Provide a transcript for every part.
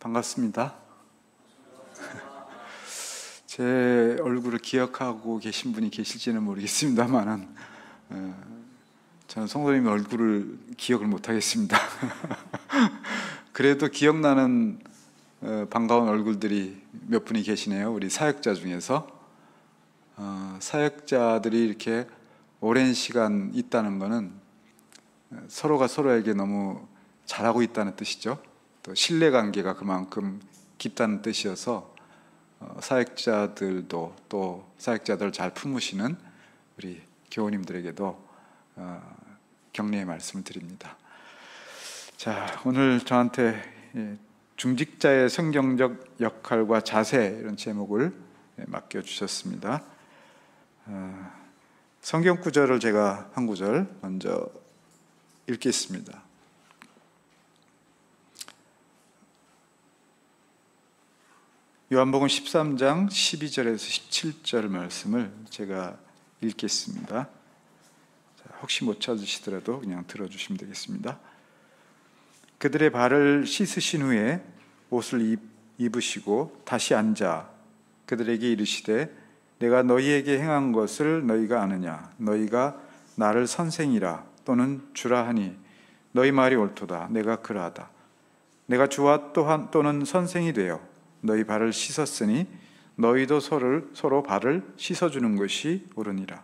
반갑습니다. 제 얼굴을 기억하고 계신 분이 계실지는 모르겠습니다만 저는 성도님 얼굴을 기억을 못하겠습니다. 그래도 기억나는 반가운 얼굴들이 몇 분이 계시네요. 우리 사역자 중에서 사역자들이 이렇게 오랜 시간 있다는 것은 서로가 서로에게 너무 잘하고 있다는 뜻이죠. 또 신뢰관계가 그만큼 깊다는 뜻이어서 사역자들도 또 사역자들을 잘 품으시는 우리 교우님들에게도 격려의 말씀을 드립니다. 자, 오늘 저한테 중직자의 성경적 역할과 자세, 이런 제목을 맡겨주셨습니다. 성경 구절을 제가 한 구절 먼저 읽겠습니다. 요한복음 13장 12절에서 17절 말씀을 제가 읽겠습니다. 혹시 못 찾으시더라도 그냥 들어주시면 되겠습니다. 그들의 발을 씻으신 후에 옷을 입으시고 다시 앉아 그들에게 이르시되 내가 너희에게 행한 것을 너희가 아느냐? 너희가 나를 선생이라 또는 주라 하니 너희 말이 옳도다. 내가 그러하다. 내가 주와 또는 선생이 되어 너희 발을 씻었으니 너희도 서로 발을 씻어주는 것이 옳으니라.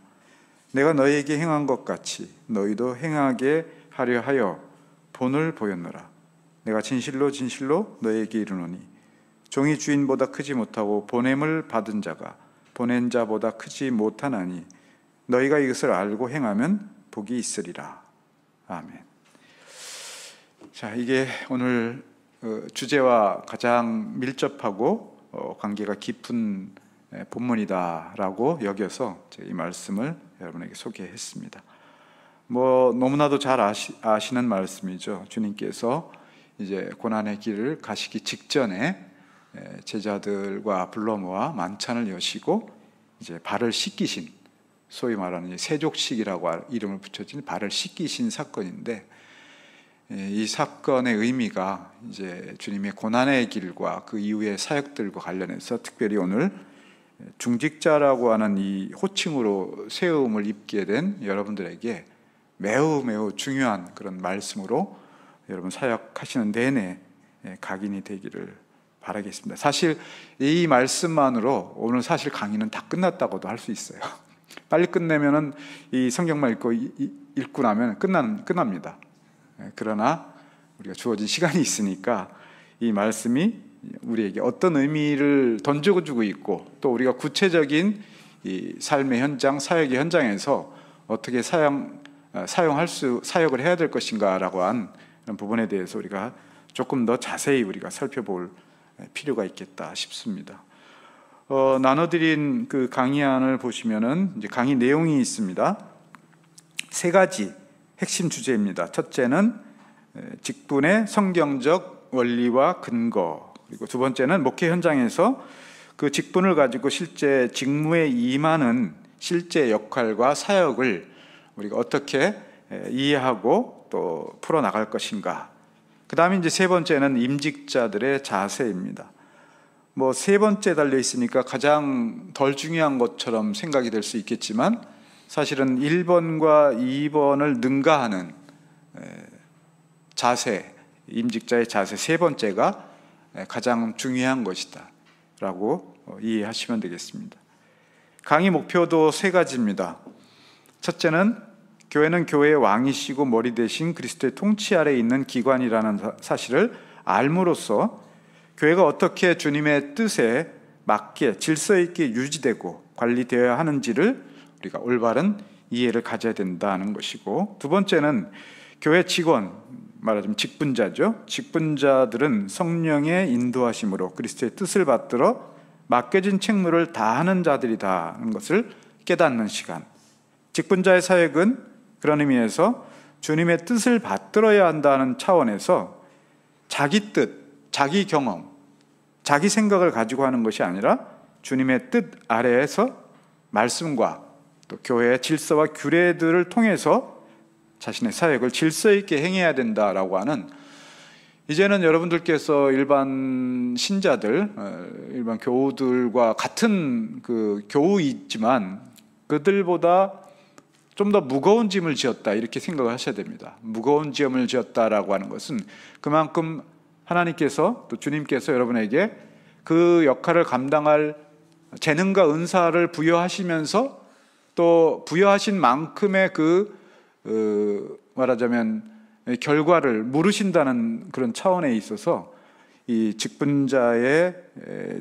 내가 너희에게 행한 것 같이 너희도 행하게 하려 하여 본을 보였노라. 내가 진실로 진실로 너희에게 이르노니 종이 주인보다 크지 못하고 보냄을 받은 자가 보낸 자보다 크지 못하나니 너희가 이것을 알고 행하면 복이 있으리라. 아멘. 자, 이게 오늘 주제와 가장 밀접하고 관계가 깊은 본문이다라고 여겨서 제가 이 말씀을 여러분에게 소개했습니다. 너무나도 잘 아시는 말씀이죠. 주님께서 이제 고난의 길을 가시기 직전에 제자들과 불러 모아 만찬을 여시고 이제 발을 씻기신, 소위 말하는 세족식이라고 이름을 붙여진 발을 씻기신 사건인데, 이 사건의 의미가 이제 주님의 고난의 길과 그 이후의 사역들과 관련해서 특별히 오늘 중직자라고 하는 이 호칭으로 세움을 입게 된 여러분들에게 매우 매우 중요한 그런 말씀으로 여러분 사역하시는 내내 각인이 되기를 바라겠습니다. 사실 이 말씀만으로 오늘 사실 강의는 다 끝났다고도 할 수 있어요. 빨리 끝내면은 이 성경만 읽고 나면 끝납니다. 그러나 우리가 주어진 시간이 있으니까 이 말씀이 우리에게 어떤 의미를 던져주고 있고 또 우리가 구체적인 이 삶의 현장, 사역의 현장에서 어떻게 사역을 해야 될 것인가라고 한 그런 부분에 대해서 우리가 조금 더 자세히 우리가 살펴볼 필요가 있겠다 싶습니다. 나눠드린 그 강의안을 보시면은 이제 강의 내용이 있습니다. 세 가지 핵심 주제입니다. 첫째는 직분의 성경적 원리와 근거, 그리고 두 번째는 목회 현장에서 그 직분을 가지고 실제 직무에 임하는 실제 역할과 사역을 우리가 어떻게 이해하고 또 풀어나갈 것인가. 그 다음에 이제 세 번째는 임직자들의 자세입니다. 세 번째 달려 있으니까 가장 덜 중요한 것처럼 생각이 될 수 있겠지만 사실은 1번과 2번을 능가하는 자세, 임직자의 자세 세 번째가 가장 중요한 것이다 라고 이해하시면 되겠습니다. 강의 목표도 세 가지입니다. 첫째는 교회는 교회의 왕이시고 머리 대신 그리스도의 통치 아래에 있는 기관이라는 사실을 알므로써 교회가 어떻게 주님의 뜻에 맞게 질서 있게 유지되고 관리되어야 하는지를 우리가 올바른 이해를 가져야 된다는 것이고, 두 번째는 교회 직원, 말하자면 직분자죠. 직분자들은 성령의 인도하심으로 그리스도의 뜻을 받들어 맡겨진 책무를 다하는 자들이다는 것을 깨닫는 시간. 직분자의 사역은 그런 의미에서 주님의 뜻을 받들어야 한다는 차원에서 자기 뜻, 자기 경험, 자기 생각을 가지고 하는 것이 아니라 주님의 뜻 아래에서 말씀과 또 교회의 질서와 규례들을 통해서 자신의 사역을 질서 있게 행해야 된다라고 하는 이제는 여러분들께서 일반 신자들, 일반 교우들과 같은 그 교우이지만 그들보다 좀 더 무거운 짐을 지었다, 이렇게 생각을 하셔야 됩니다. 무거운 짐을 지었다라고 하는 것은 그만큼 하나님께서, 또 주님께서 여러분에게 그 역할을 감당할 재능과 은사를 부여하시면서 또 부여하신 만큼의 말하자면 결과를 물으신다는 그런 차원에 있어서 이 직분자의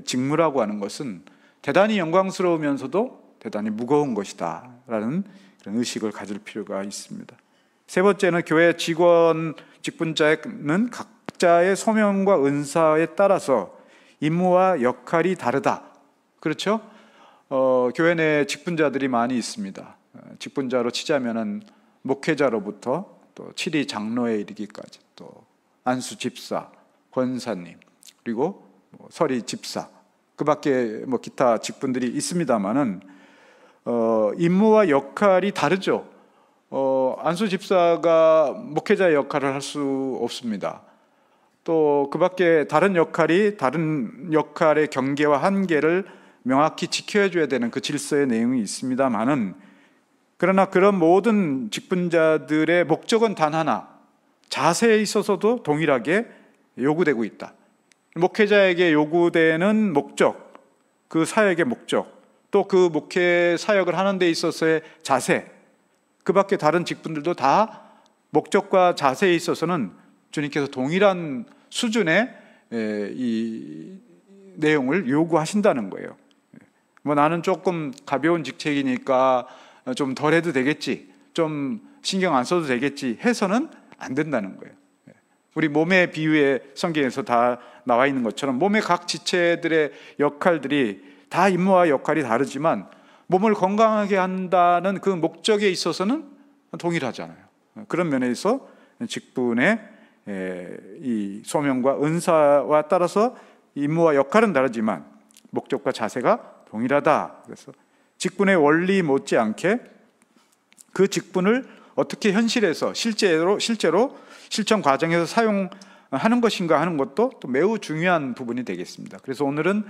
직무라고 하는 것은 대단히 영광스러우면서도 대단히 무거운 것이다 라는 그런 의식을 가질 필요가 있습니다. 세 번째는 교회 직원, 직분자는 각자의 소명과 은사에 따라서 임무와 역할이 다르다. 그렇죠? 교회 내에 직분자들이 많이 있습니다. 직분자로 치자면은 목회자로부터 또 치리 장로에 이르기까지, 또 안수 집사, 권사님, 그리고 서리 집사, 그 밖에 기타 직분들이 있습니다만은 임무와 역할이 다르죠. 안수 집사가 목회자의 역할을 할 수 없습니다. 또 그 밖에 다른 역할의 경계와 한계를 명확히 지켜줘야 되는 그 질서의 내용이 있습니다만은, 그러나 그런 모든 직분자들의 목적은 단 하나, 자세에 있어서도 동일하게 요구되고 있다. 목회자에게 요구되는 목적, 그 사역의 목적, 또 그 목회 사역을 하는 데 있어서의 자세, 그 밖에 다른 직분들도 다 목적과 자세에 있어서는 주님께서 동일한 수준의 이 내용을 요구하신다는 거예요. 나는 조금 가벼운 직책이니까 좀 덜 해도 되겠지, 좀 신경 안 써도 되겠지 해서는 안 된다는 거예요. 우리 몸의 비유에 성경에서 다 나와 있는 것처럼 몸의 각 지체들의 역할들이 다 임무와 역할이 다르지만 몸을 건강하게 한다는 그 목적에 있어서는 동일하잖아요. 그런 면에서 직분의 이 소명과 은사와 따라서 임무와 역할은 다르지만 목적과 자세가 동일하다. 그래서 직분의 원리 못지않게 그 직분을 어떻게 현실에서 실제로 실천 과정에서 사용하는 것인가 하는 것도 또 매우 중요한 부분이 되겠습니다. 그래서 오늘은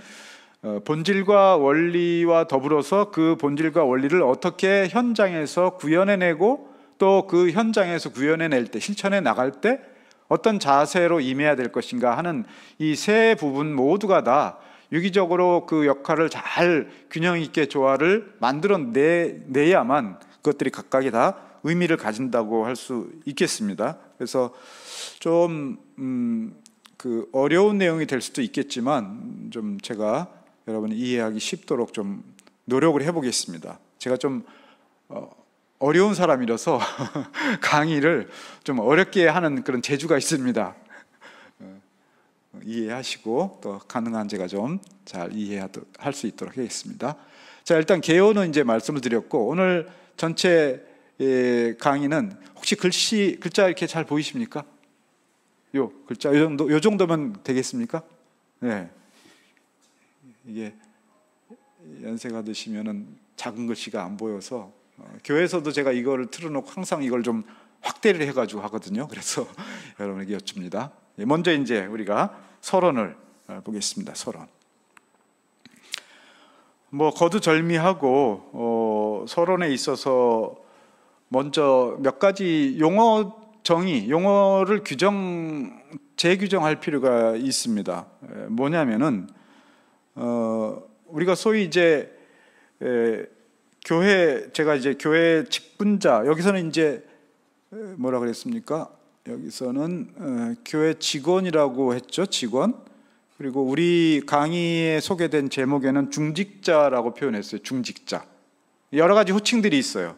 본질과 원리와 더불어서 그 본질과 원리를 어떻게 현장에서 구현해내고 또 그 현장에서 구현해낼 때, 실천해 나갈 때 어떤 자세로 임해야 될 것인가 하는 이 세 부분 모두가 다 유기적으로 그 역할을 잘 균형 있게 조화를 만들어내야만 그것들이 각각이 다 의미를 가진다고 할 수 있겠습니다. 그래서 좀 그 어려운 내용이 될 수도 있겠지만 좀 제가 여러분이 이해하기 쉽도록 좀 노력을 해보겠습니다. 제가 좀 어려운 사람이라서 강의를 좀 어렵게 하는 그런 재주가 있습니다. 이해하시고 또 가능한 제가 좀 잘 이해할 수 있도록 하겠습니다. 자, 일단 개요는 이제 말씀을 드렸고, 오늘 전체 강의는 혹시 글자 이렇게 잘 보이십니까? 요 글자 요 정도면 되겠습니까? 네. 이게 연세가 드시면은 작은 글씨가 안 보여서 교회에서도 제가 이거를 틀어놓고 항상 이걸 좀 확대를 해가지고 하거든요. 그래서 여러분에게 여쭙니다. 먼저 이제 우리가 서론을 보겠습니다. 서론. 거두절미하고 서론에 있어서 먼저 몇 가지 용어를 재규정할 필요가 있습니다. 뭐냐면은 우리가 소위 이제 제가 이제 교회 직분자, 여기서는 이제 뭐라 그랬습니까? 여기서는 교회 직원이라고 했죠. 직원. 그리고 우리 강의에 소개된 제목에는 중직자라고 표현했어요. 중직자. 여러 가지 호칭들이 있어요.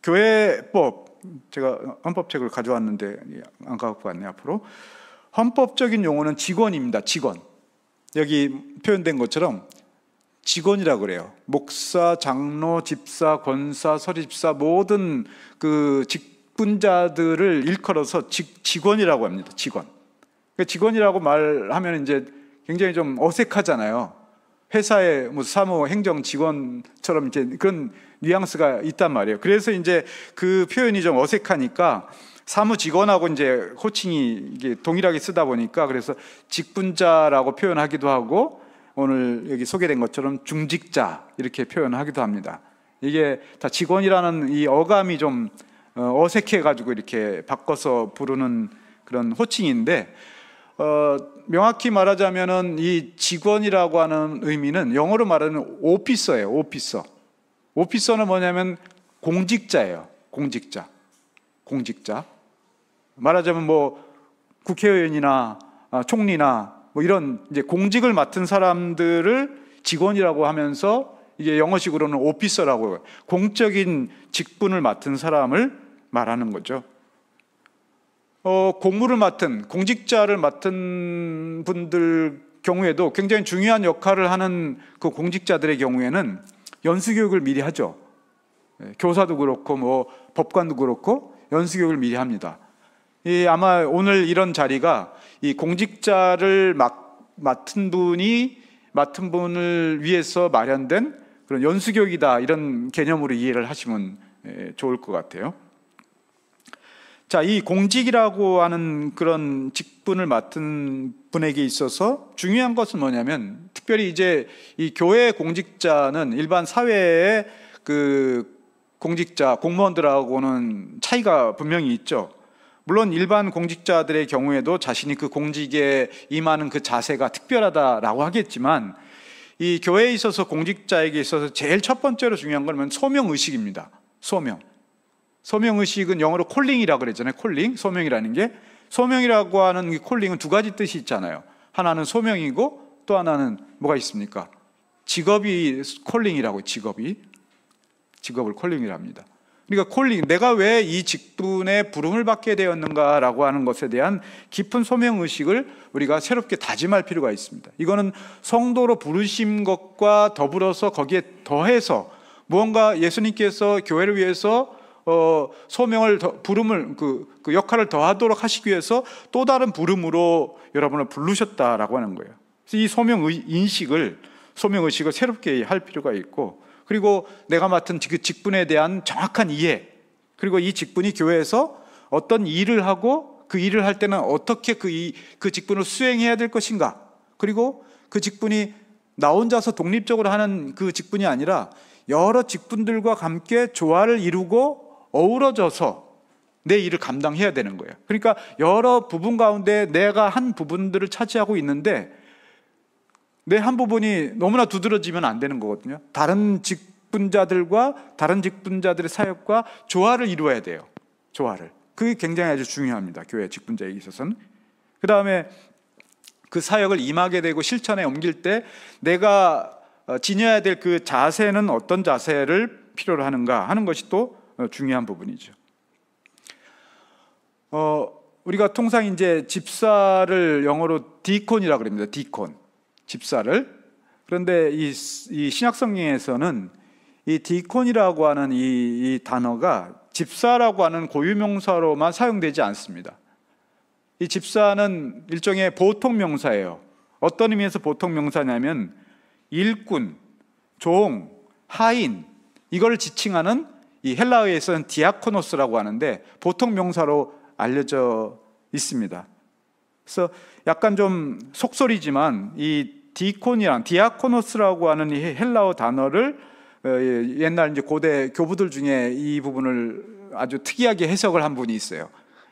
교회법, 제가 헌법책을 가져왔는데 안 갖고 왔네. 앞으로 헌법적인 용어는 직원입니다. 직원. 여기 표현된 것처럼 직원이라고 그래요. 목사, 장로, 집사, 권사, 서리집사 모든 그 직분자들을 일컬어서 직원이라고 합니다. 직원이라고 말하면 이제 굉장히 좀 어색하잖아요. 회사의 사무, 행정 직원처럼 이제 그런 뉘앙스가 있단 말이에요. 그래서 이제 그 표현이 좀 어색하니까 사무직원하고 이제 호칭이 이게 동일하게 쓰다 보니까 그래서 직분자라고 표현하기도 하고 오늘 여기 소개된 것처럼 중직자 이렇게 표현하기도 합니다. 이게 다 직원이라는 이 어감이 좀 어색해가지고 이렇게 바꿔서 부르는 그런 호칭인데 명확히 말하자면은 이 직원이라고 하는 의미는 영어로 말하는 오피서예요. 오피서. 오피서는 뭐냐면 공직자예요. 공직자. 말하자면 뭐 국회의원이나 총리나 뭐 이런 이제 공직을 맡은 사람들을 직원이라고 하면서 이게 영어식으로는 오피서라고 해요. 공적인 직분을 맡은 사람을 말하는 거죠. 공무를 맡은 공직자를 맡은 분들 경우에도 굉장히 중요한 역할을 하는 그 공직자들의 경우에는 연수교육을 미리 하죠. 교사도 그렇고 뭐 법관도 그렇고 연수교육을 미리 합니다. 아마 오늘 이런 자리가 이 공직자를 맡은 분을 위해서 마련된 그런 연수교육이다 이런 개념으로 이해를 하시면 좋을 것 같아요. 자, 이 공직이라고 하는 그런 직분을 맡은 분에게 있어서 중요한 것은 뭐냐면 특별히 이제 이 교회 공직자는 일반 사회의 그 공직자, 공무원들하고는 차이가 분명히 있죠. 물론 일반 공직자들의 경우에도 자신이 그 공직에 임하는 그 자세가 특별하다라고 하겠지만 이 교회에 있어서 공직자에게 있어서 제일 첫 번째로 중요한 건 소명의식입니다. 소명의식은 영어로 콜링이라고 그랬잖아요. 콜링, 소명이라는 게. 소명이라고 하는 이 콜링은 두 가지 뜻이 있잖아요. 하나는 소명이고 또 하나는 뭐가 있습니까? 직업이 콜링이라고, 직업을 콜링이랍니다. 그러니까 콜링, 내가 왜 이 직분에 부름을 받게 되었는가라고 하는 것에 대한 깊은 소명의식을 우리가 새롭게 다짐할 필요가 있습니다. 이거는 성도로 부르신 것과 더불어서 거기에 더해서 무언가 예수님께서 교회를 위해서 소명을 부름을 그 역할을 더하도록 하시기 위해서 또 다른 부름으로 여러분을 부르셨다라고 하는 거예요. 그래서 이 소명의식을 새롭게 할 필요가 있고, 그리고 내가 맡은 그 직분에 대한 정확한 이해, 그리고 이 직분이 교회에서 어떤 일을 하고 그 일을 할 때는 어떻게 그 직분을 수행해야 될 것인가, 그리고 그 직분이 나 혼자서 독립적으로 하는 그 직분이 아니라 여러 직분들과 함께 조화를 이루고 어우러져서 내 일을 감당해야 되는 거예요. 그러니까 여러 부분 가운데 내가 한 부분들을 차지하고 있는데 내 한 부분이 너무나 두드러지면 안 되는 거거든요. 다른 직분자들과 다른 직분자들의 사역과 조화를 이루어야 돼요. 조화를. 그게 굉장히 아주 중요합니다. 교회 직분자에게 있어서는. 그 다음에 그 사역을 임하게 되고 실천에 옮길 때 내가 지녀야 될 그 자세는 어떤 자세를 필요로 하는가 하는 것이 또 중요한 부분이죠. 우리가 통상 이제 집사를 영어로 디콘이라고 그럽니다. 디콘. 집사를. 그런데 이 신약 성경에서는 이 디콘이라고 하는 이 단어가 집사라고 하는 고유명사로만 사용되지 않습니다. 이 집사는 일종의 보통 명사예요. 어떤 의미에서 보통 명사냐면 일꾼, 종, 하인, 이걸 지칭하는 이 헬라어에서는 디아코노스라고 하는데 보통 명사로 알려져 있습니다. 그래서 약간 좀 속설이지만 이 디아코노스라고 하는 이 헬라어 단어를 옛날 이제 고대 교부들 중에 이 부분을 아주 특이하게 해석을 한 분이 있어요.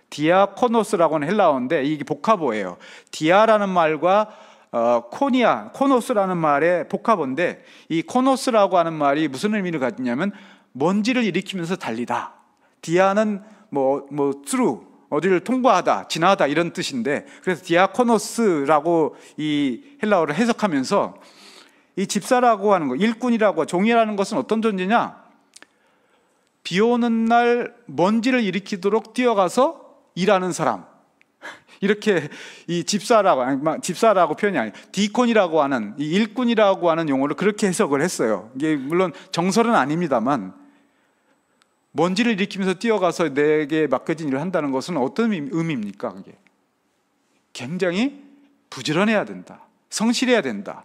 디아코노스라고 하는 헬라어인데 이게 복합어예요. 디아라는 말과 코노스라는 말의 복합어인데 이 코노스라고 하는 말이 무슨 의미를 가지냐면 먼지를 일으키면서 달리다. 디아는 through, 어디를 통과하다, 지나다 이런 뜻인데, 그래서 디아코노스라고 이 헬라어를 해석하면서 이 집사라고 하는 거, 일꾼이라고, 종이라는 것은 어떤 존재냐? 비 오는 날 먼지를 일으키도록 뛰어가서 일하는 사람. 이렇게 이 집사라고 표현이 아니에요. 디콘이라고 하는, 이 일꾼이라고 하는 용어를 그렇게 해석을 했어요. 이게 물론 정설은 아닙니다만, 먼지를 일으키면서 뛰어가서 내게 맡겨진 일을 한다는 것은 어떤 의미입니까? 그게 굉장히 부지런해야 된다, 성실해야 된다,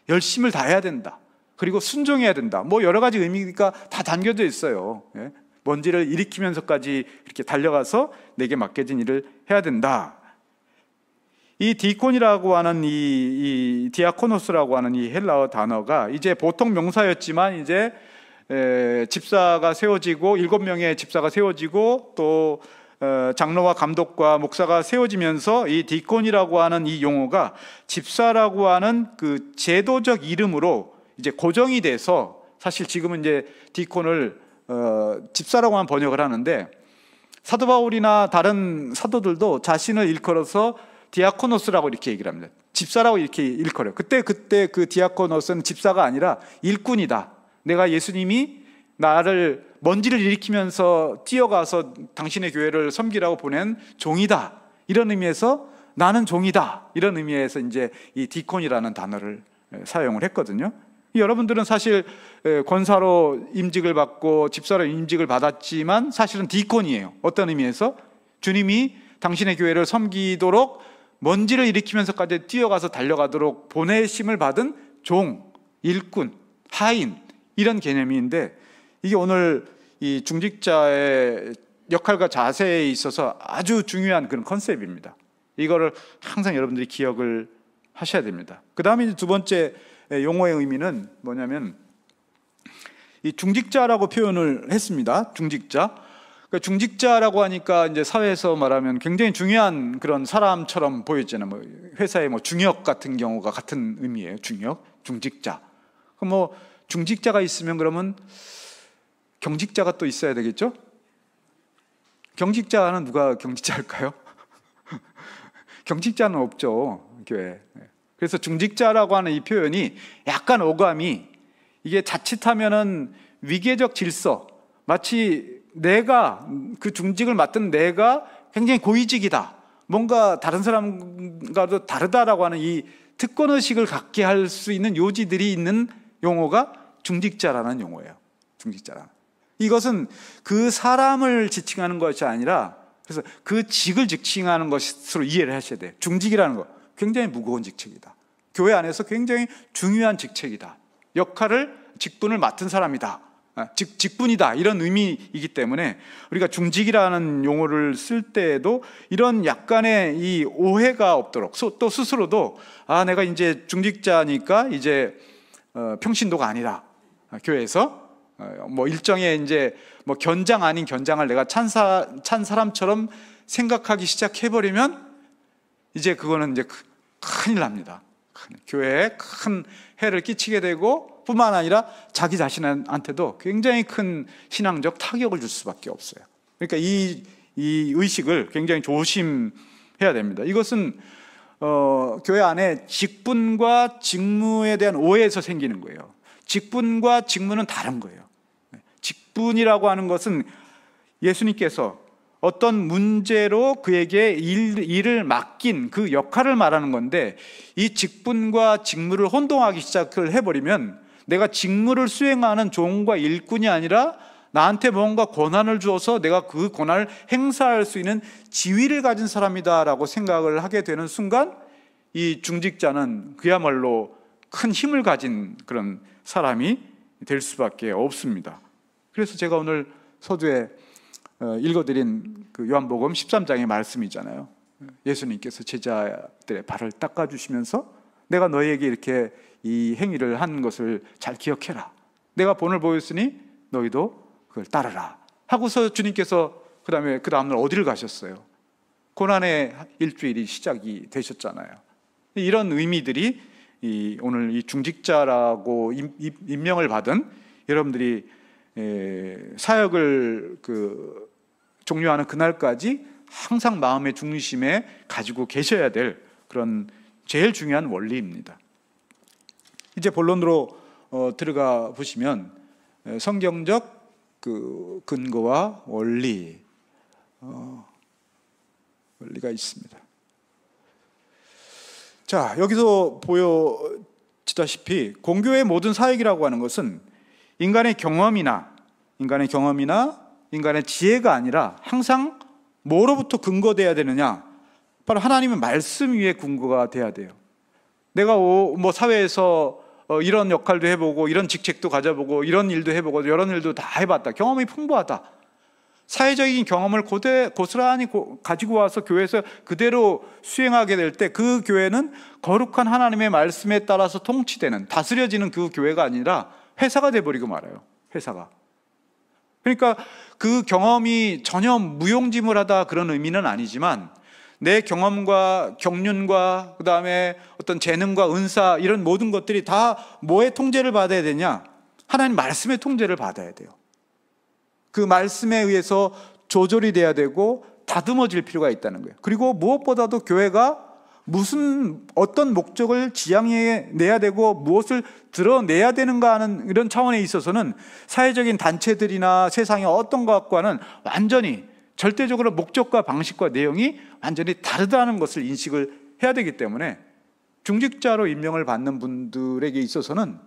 열심을 다해야 된다, 그리고 순종해야 된다. 여러 가지 의미가 다 담겨져 있어요. 먼지를 일으키면서까지 이렇게 달려가서 내게 맡겨진 일을 해야 된다. 이 디콘이라고 하는 이 디아코노스라고 하는 이 헬라어 단어가 이제 보통 명사였지만 이제 집사가 세워지고 7명의 집사가 세워지고 또 장로와 감독과 목사가 세워지면서 이 디콘이라고 하는 이 용어가 집사라고 하는 그 제도적 이름으로 이제 고정이 돼서 사실 지금은 이제 디콘을 집사라고 하는 번역을 하는데 사도 바울이나 다른 사도들도 자신을 일컬어서 디아코노스라고 이렇게 얘기를 합니다. 집사라고 이렇게 일컬어요. 그때 그 디아코노스는 집사가 아니라 일꾼이다. 내가 예수님이 나를 먼지를 일으키면서 뛰어가서 당신의 교회를 섬기라고 보낸 종이다. 이런 의미에서 나는 종이다. 이런 의미에서 이제 이 디콘이라는 단어를 사용을 했거든요. 여러분들은 사실 권사로 임직을 받고 집사로 임직을 받았지만 사실은 디콘이에요. 어떤 의미에서? 주님이 당신의 교회를 섬기도록 먼지를 일으키면서까지 뛰어가서 달려가도록 보내심을 받은 종, 일꾼, 하인 이런 개념인데 이게 오늘 이 중직자의 역할과 자세에 있어서 아주 중요한 그런 컨셉입니다. 이거를 항상 여러분들이 기억을 하셔야 됩니다. 그 다음에 두 번째 용어의 의미는 뭐냐면 이 중직자라고 표현을 했습니다. 중직자. 그러니까 중직자라고 하니까 이제 사회에서 말하면 굉장히 중요한 그런 사람처럼 보였잖아요. 뭐 회사의 뭐 중역 같은 경우가 같은 의미예요. 중역, 중직자. 그럼 뭐 중직자가 있으면 그러면 경직자가 또 있어야 되겠죠? 경직자는 누가 경직자일까요? 경직자는 없죠, 교회. 그래서 중직자라고 하는 이 표현이 약간 오감이 이게 자칫하면은 위계적 질서, 마치 내가 그 중직을 맡은 내가 굉장히 고위직이다, 뭔가 다른 사람과도 다르다라고 하는 이 특권의식을 갖게 할 수 있는 요지들이 있는 용어가 중직자라는 용어예요. 중직자라. 이것은 그 사람을 지칭하는 것이 아니라 그래서 그 직을 지칭하는 것으로 이해를 하셔야 돼요. 중직이라는 거 굉장히 무거운 직책이다. 교회 안에서 굉장히 중요한 직책이다. 역할을, 직분을 맡은 사람이다. 직분이다. 이런 의미이기 때문에 우리가 중직이라는 용어를 쓸 때에도 이런 약간의 이 오해가 없도록 또 스스로도 내가 이제 중직자니까 이제 평신도가 아니라 교회에서 뭐 일정의 이제 뭐 견장 아닌 견장을 내가 찬 사람처럼 생각하기 시작해버리면 이제 그거는 이제 큰일 납니다. 교회에 큰 해를 끼치게 되고 뿐만 아니라 자기 자신한테도 굉장히 큰 신앙적 타격을 줄 수밖에 없어요. 그러니까 이 의식을 굉장히 조심해야 됩니다. 이것은 교회 안에 직분과 직무에 대한 오해에서 생기는 거예요. 직분과 직무는 다른 거예요. 직분이라고 하는 것은 예수님께서 어떤 문제로 그에게 일을 맡긴 그 역할을 말하는 건데, 이 직분과 직무를 혼동하기 시작을 해버리면 내가 직무를 수행하는 종과 일꾼이 아니라 나한테 뭔가 권한을 주어서 내가 그 권한을 행사할 수 있는 지위를 가진 사람이다라고 생각을 하게 되는 순간 이 중직자는 그야말로 큰 힘을 가진 그런 사람이 될 수밖에 없습니다. 그래서 제가 오늘 서두에 읽어드린 그 요한복음 13장의 말씀이잖아요. 예수님께서 제자들의 발을 닦아주시면서 내가 너희에게 이렇게 이 행위를 한 것을 잘 기억해라. 내가 본을 보였으니 너희도 그걸 따르라 하고서 주님께서 그 다음날 어디를 가셨어요? 고난의 일주일이 시작이 되셨잖아요. 이런 의미들이 오늘 이 중직자라고 임명을 받은 여러분들이 사역을 종료하는 그날까지 항상 마음의 중심에 가지고 계셔야 될 그런 제일 중요한 원리입니다. 이제 본론으로 들어가 보시면 성경적 그 근거와 원리가 있습니다. 자, 여기서 보여지다시피 공교의 모든 사역이라고 하는 것은 인간의 경험이나 인간의 지혜가 아니라 항상 뭐로부터 근거돼야 되느냐? 바로 하나님의 말씀 위에 근거가 돼야 돼요. 내가 뭐 사회에서 이런 역할도 해보고 이런 직책도 가져보고 이런 일도 해보고 이런 일도 다 해봤다. 경험이 풍부하다. 사회적인 경험을 고스란히 가지고 와서 교회에서 그대로 수행하게 될 때 그 교회는 거룩한 하나님의 말씀에 따라서 통치되는, 다스려지는 그 교회가 아니라 회사가 돼버리고 말아요. 회사가. 그러니까 그 경험이 전혀 무용지물하다 그런 의미는 아니지만, 내 경험과 경륜과 그 다음에 어떤 재능과 은사, 이런 모든 것들이 다 뭐의 통제를 받아야 되냐? 하나님 말씀의 통제를 받아야 돼요. 그 말씀에 의해서 조절이 돼야 되고 다듬어질 필요가 있다는 거예요. 그리고 무엇보다도 교회가 어떤 목적을 지향해내야 되고 무엇을 드러내야 되는가 하는 이런 차원에 있어서는 사회적인 단체들이나 세상의 어떤 것과는 완전히 절대적으로 목적과 방식과 내용이 완전히 다르다는 것을 인식을 해야 되기 때문에 중직자로 임명을 받는 분들에게 있어서는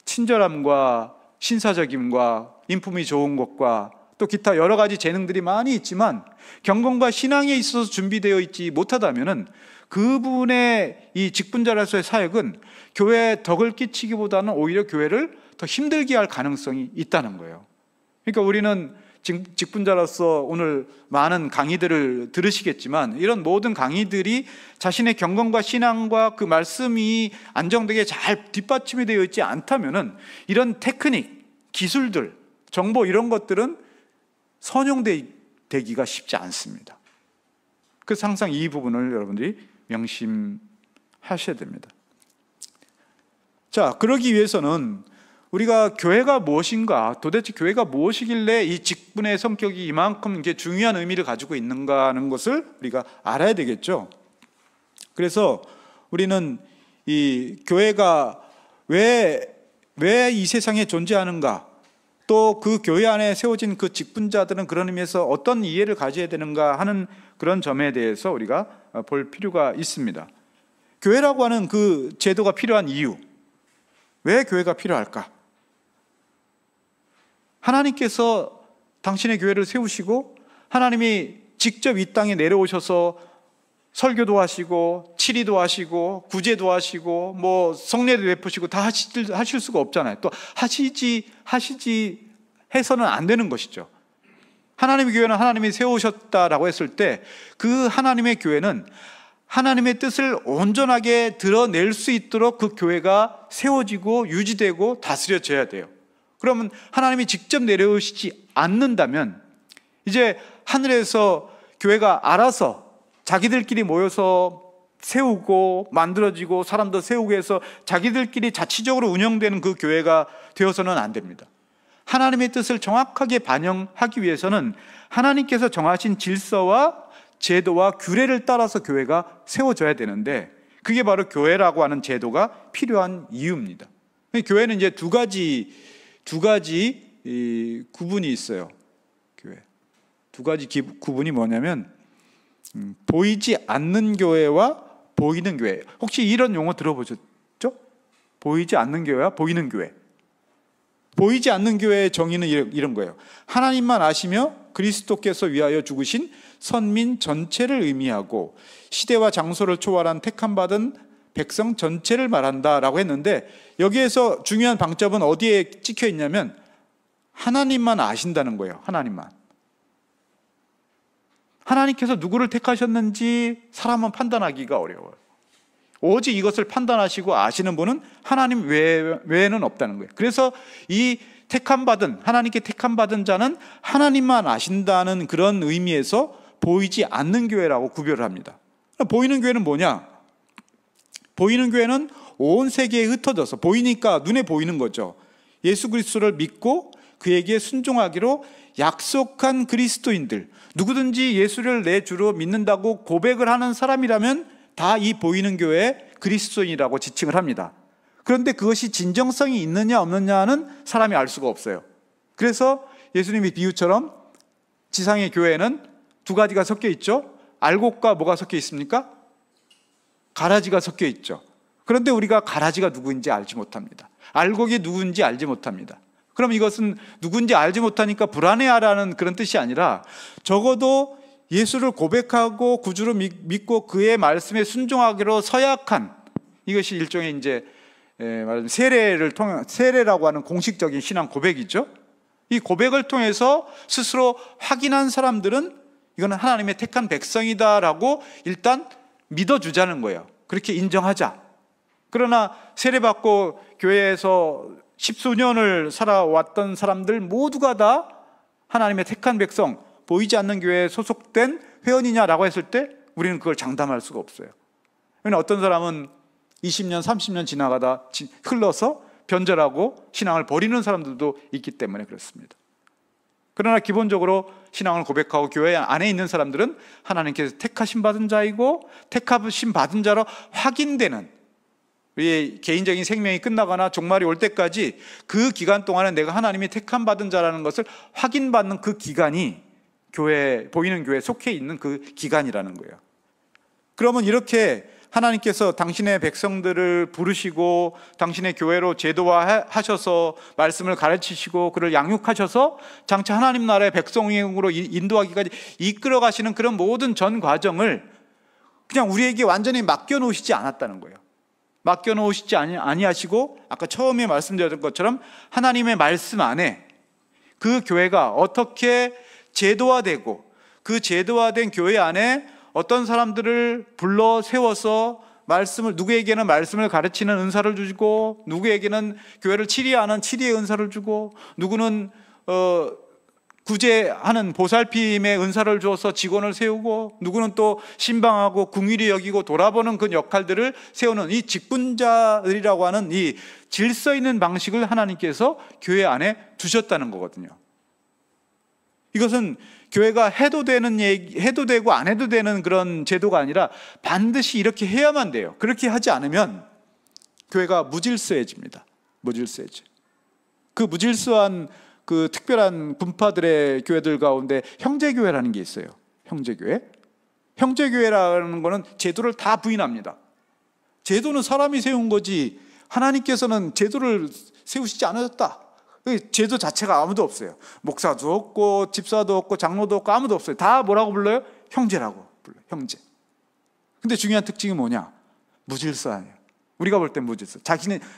친절함과 신사적임과 인품이 좋은 것과 또 기타 여러 가지 재능들이 많이 있지만 경건과 신앙에 있어서 준비되어 있지 못하다면은 그분의 이 직분자로서의 사역은 교회에 덕을 끼치기보다는 오히려 교회를 더 힘들게 할 가능성이 있다는 거예요. 그러니까 우리는 직분자로서 오늘 많은 강의들을 들으시겠지만, 이런 모든 강의들이 자신의 경건과 신앙과 그 말씀이 안정되게 잘 뒷받침이 되어 있지 않다면은 이런 테크닉, 기술들, 정보, 이런 것들은 선용되기가 쉽지 않습니다. 그래서 항상 이 부분을 여러분들이 명심하셔야 됩니다. 자, 그러기 위해서는 우리가 교회가 무엇인가, 도대체 교회가 무엇이길래 이 직분의 성격이 이만큼 이제 중요한 의미를 가지고 있는가 하는 것을 우리가 알아야 되겠죠. 그래서 우리는 이 교회가 왜 이 세상에 존재하는가, 또 그 교회 안에 세워진 그 직분자들은 그런 의미에서 어떤 이해를 가져야 되는가 하는 그런 점에 대해서 우리가 볼 필요가 있습니다. 교회라고 하는 그 제도가 필요한 이유, 왜 교회가 필요할까? 하나님께서 당신의 교회를 세우시고 하나님이 직접 이 땅에 내려오셔서 설교도 하시고 치리도 하시고 구제도 하시고 뭐 성례도 베푸시고 다 하실 수가 없잖아요. 또 하시지 해서는 안 되는 것이죠. 하나님의 교회는 하나님이 세우셨다라고 했을 때 그 하나님의 교회는 하나님의 뜻을 온전하게 드러낼 수 있도록 그 교회가 세워지고 유지되고 다스려져야 돼요. 그러면 하나님이 직접 내려오시지 않는다면 이제 하늘에서 교회가 알아서 자기들끼리 모여서 세우고 만들어지고 사람도 세우고 해서 자기들끼리 자치적으로 운영되는 그 교회가 되어서는 안 됩니다. 하나님의 뜻을 정확하게 반영하기 위해서는 하나님께서 정하신 질서와 제도와 규례를 따라서 교회가 세워져야 되는데, 그게 바로 교회라고 하는 제도가 필요한 이유입니다. 교회는 이제 두 가지 구분이 있어요. 교회 두 가지 구분이 뭐냐면 보이지 않는 교회와 보이는 교회. 혹시 이런 용어 들어보셨죠? 보이지 않는 교회와 보이는 교회. 보이지 않는 교회의 정의는 이런 거예요. 하나님만 아시며 그리스도께서 위하여 죽으신 선민 전체를 의미하고 시대와 장소를 초월한 택함받은 백성 전체를 말한다라고 했는데, 여기에서 중요한 방점은 어디에 찍혀 있냐면 하나님만 아신다는 거예요. 하나님께서 누구를 택하셨는지 사람은 판단하기가 어려워요. 오직 이것을 판단하시고 아시는 분은 하나님 외에는 없다는 거예요. 그래서 이 하나님께 택함받은 자는 하나님만 아신다는 그런 의미에서 보이지 않는 교회라고 구별을 합니다. 보이는 교회는 뭐냐? 보이는 교회는 온 세계에 흩어져서, 보이니까 눈에 보이는 거죠. 예수 그리스도를 믿고 그에게 순종하기로 약속한 그리스도인들, 누구든지 예수를 내 주로 믿는다고 고백을 하는 사람이라면 다 이 보이는 교회의 그리스도인이라고 지칭을 합니다. 그런데 그것이 진정성이 있느냐 없느냐는 사람이 알 수가 없어요. 그래서 예수님의 비유처럼 지상의 교회는 두 가지가 섞여 있죠. 알곡과 뭐가 섞여 있습니까? 가라지가 섞여 있죠. 그런데 우리가 가라지가 누구인지 알지 못합니다. 알곡이 누구인지 알지 못합니다. 그럼 이것은 누군지 알지 못하니까 불안해하라는 그런 뜻이 아니라, 적어도 예수를 고백하고 구주로 믿고 그의 말씀에 순종하기로 서약한, 이것이 일종의 이제 세례라고 하는 공식적인 신앙 고백이죠. 이 고백을 통해서 스스로 확인한 사람들은 이거는 하나님의 택한 백성이다라고 일단 믿어주자는 거예요. 그렇게 인정하자. 그러나 세례받고 교회에서 십수년을 살아왔던 사람들 모두가 다 하나님의 택한 백성, 보이지 않는 교회에 소속된 회원이냐라고 했을 때 우리는 그걸 장담할 수가 없어요. 왜냐하면 어떤 사람은 20년, 30년 지나가다 흘러서 변절하고 신앙을 버리는 사람들도 있기 때문에 그렇습니다. 그러나 기본적으로 신앙을 고백하고 교회 안에 있는 사람들은 하나님께서 택하심 받은 자이고 택하심 받은 자로 확인되는, 우리의 개인적인 생명이 끝나거나 종말이 올 때까지 그 기간 동안에 내가 하나님이 택함 받은 자라는 것을 확인받는 그 기간이 교회, 보이는 교회에 속해 있는 그 기간이라는 거예요. 그러면 이렇게 하나님께서 당신의 백성들을 부르시고 당신의 교회로 제도화하셔서 말씀을 가르치시고 그를 양육하셔서 장차 하나님 나라의 백성으로 인도하기까지 이끌어 가시는 그런 모든 전 과정을 그냥 우리에게 완전히 맡겨놓으시지 않았다는 거예요. 맡겨놓으시지 아니하시고 아까 처음에 말씀드렸던 것처럼 하나님의 말씀 안에 그 교회가 어떻게 제도화되고 그 제도화된 교회 안에 어떤 사람들을 불러 세워서 말씀을, 누구에게는 말씀을 가르치는 은사를 주고 누구에게는 교회를 치리하는 치리의 은사를 주고 누구는 구제하는 보살핌의 은사를 주어서 직원을 세우고 누구는 또 신방하고 궁일이 여기고 돌아보는 그 역할들을 세우는 이 직분자들이라고 하는 이 질서 있는 방식을 하나님께서 교회 안에 두셨다는 거거든요. 이것은 교회가 해도 되는 얘기, 해도 되고 안 해도 되는 그런 제도가 아니라 반드시 이렇게 해야만 돼요. 그렇게 하지 않으면 교회가 무질서해집니다. 무질서해져. 그 무질서한 그 특별한 분파들의 교회들 가운데 형제교회라는 게 있어요. 형제교회. 형제교회라는 거는 제도를 다 부인합니다. 제도는 사람이 세운 거지 하나님께서는 제도를 세우시지 않으셨다. 제도 자체가 아무도 없어요. 목사도 없고 집사도 없고 장로도 없고 아무도 없어요. 다 뭐라고 불러요? 형제라고 불러요. 형제. 근데 중요한 특징이 뭐냐? 무질서하네요. 우리가 볼 땐 무질서.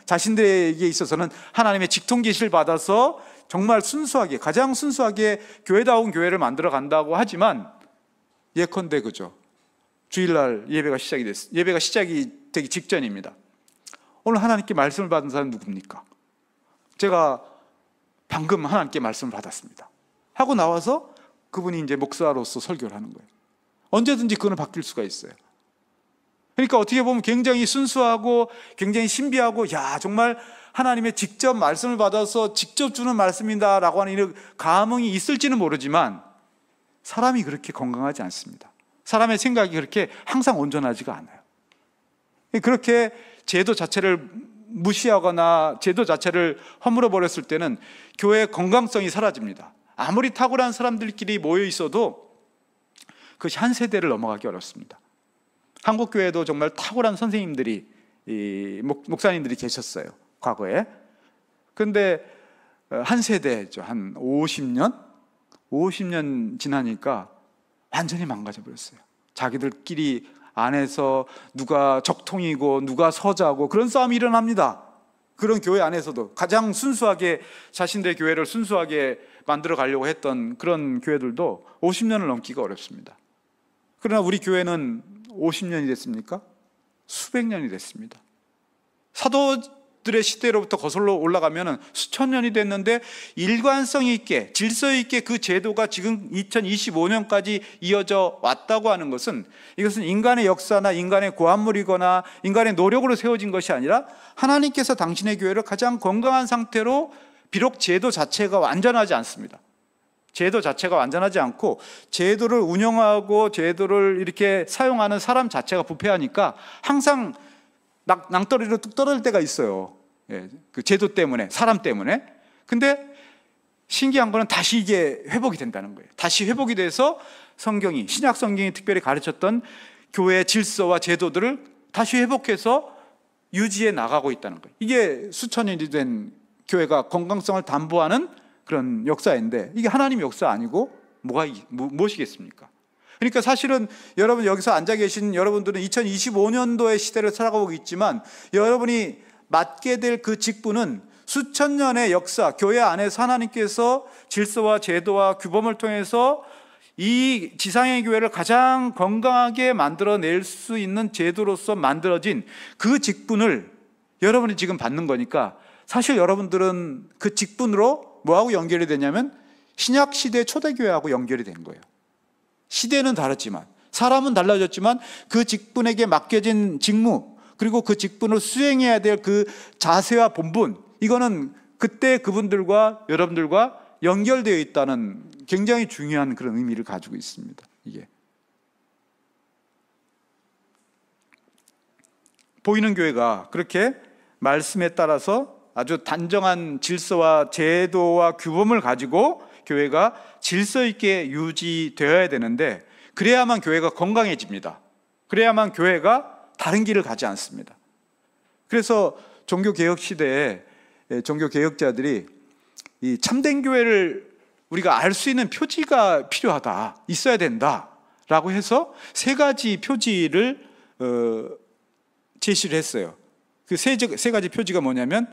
자신들에게 있어서는 하나님의 직통 계시를 받아서 정말 순수하게, 가장 순수하게 교회다운 교회를 만들어 간다고 하지만 예컨대 그죠? 주일날 예배가 시작이 되기 직전입니다. 오늘 하나님께 말씀을 받은 사람은 누굽니까? 제가 방금 하나님께 말씀을 받았습니다 하고 나와서 그분이 이제 목사로서 설교를 하는 거예요. 언제든지 그거는 바뀔 수가 있어요. 그러니까 어떻게 보면 굉장히 순수하고 굉장히 신비하고 야 정말 하나님의 직접 말씀을 받아서 직접 주는 말씀이다라고 하는 이런 감흥이 있을지는 모르지만 사람이 그렇게 건강하지 않습니다. 사람의 생각이 그렇게 항상 온전하지가 않아요. 그렇게 제도 자체를 무시하거나 제도 자체를 허물어 버렸을 때는 교회의 건강성이 사라집니다. 아무리 탁월한 사람들끼리 모여 있어도 그것이 한 세대를 넘어가기 어렵습니다. 한국 교회도 정말 탁월한 선생님들이, 목사님들이 계셨어요, 과거에. 근데 한 세대죠. 한 50년 지나니까 완전히 망가져 버렸어요. 자기들끼리 안에서 누가 적통이고 누가 서자고 그런 싸움이 일어납니다. 그런 교회 안에서도 가장 순수하게 자신들의 교회를 순수하게 만들어 가려고 했던 그런 교회들도 50년을 넘기가 어렵습니다. 그러나 우리 교회는 50년이 됐습니까? 수백 년이 됐습니다. 사도들의 시대로부터 거슬러 올라가면 수천 년이 됐는데 일관성 있게 질서 있게 그 제도가 지금 2025년까지 이어져 왔다고 하는 것은, 이것은 인간의 역사나 인간의 고안물이거나 인간의 노력으로 세워진 것이 아니라 하나님께서 당신의 교회를 가장 건강한 상태로, 비록 제도 자체가 완전하지 않습니다. 제도 자체가 완전하지 않고 제도를 운영하고 제도를 이렇게 사용하는 사람 자체가 부패하니까 항상 낭떠러리로 뚝 떨어질 때가 있어요. 그 제도 때문에, 사람 때문에. 근데 신기한 거는 다시 이게 회복이 된다는 거예요. 다시 회복이 돼서 성경이, 신약 성경이 특별히 가르쳤던 교회의 질서와 제도들을 다시 회복해서 유지해 나가고 있다는 거예요. 이게 수천 년이 된 교회가 건강성을 담보하는 그런 역사인데, 이게 하나님의 역사 아니고 무엇이겠습니까? 그러니까 사실은 여러분 여기서 앉아 계신 여러분들은 2025년도의 시대를 살아가고 있지만 여러분이 맡게 될 그 직분은 수천 년의 역사, 교회 안에서 하나님께서 질서와 제도와 규범을 통해서 이 지상의 교회를 가장 건강하게 만들어낼 수 있는 제도로서 만들어진 그 직분을 여러분이 지금 받는 거니까, 사실 여러분들은 그 직분으로 뭐하고 연결이 되냐면 신약 시대 초대교회하고 연결이 된 거예요. 시대는 다르지만, 사람은 달라졌지만 그 직분에게 맡겨진 직무, 그리고 그 직분을 수행해야 될 그 자세와 본분, 이거는 그때 그분들과 여러분들과 연결되어 있다는 굉장히 중요한 그런 의미를 가지고 있습니다. 이게 보이는 교회가 그렇게 말씀에 따라서 아주 단정한 질서와 제도와 규범을 가지고 교회가 질서 있게 유지되어야 되는데, 그래야만 교회가 건강해집니다. 그래야만 교회가 다른 길을 가지 않습니다. 그래서 종교개혁 시대에 종교개혁자들이 이 참된 교회를 우리가 알 수 있는 표지가 필요하다, 있어야 된다라고 해서 세 가지 표지를 제시를 했어요. 그 세 가지 표지가 뭐냐면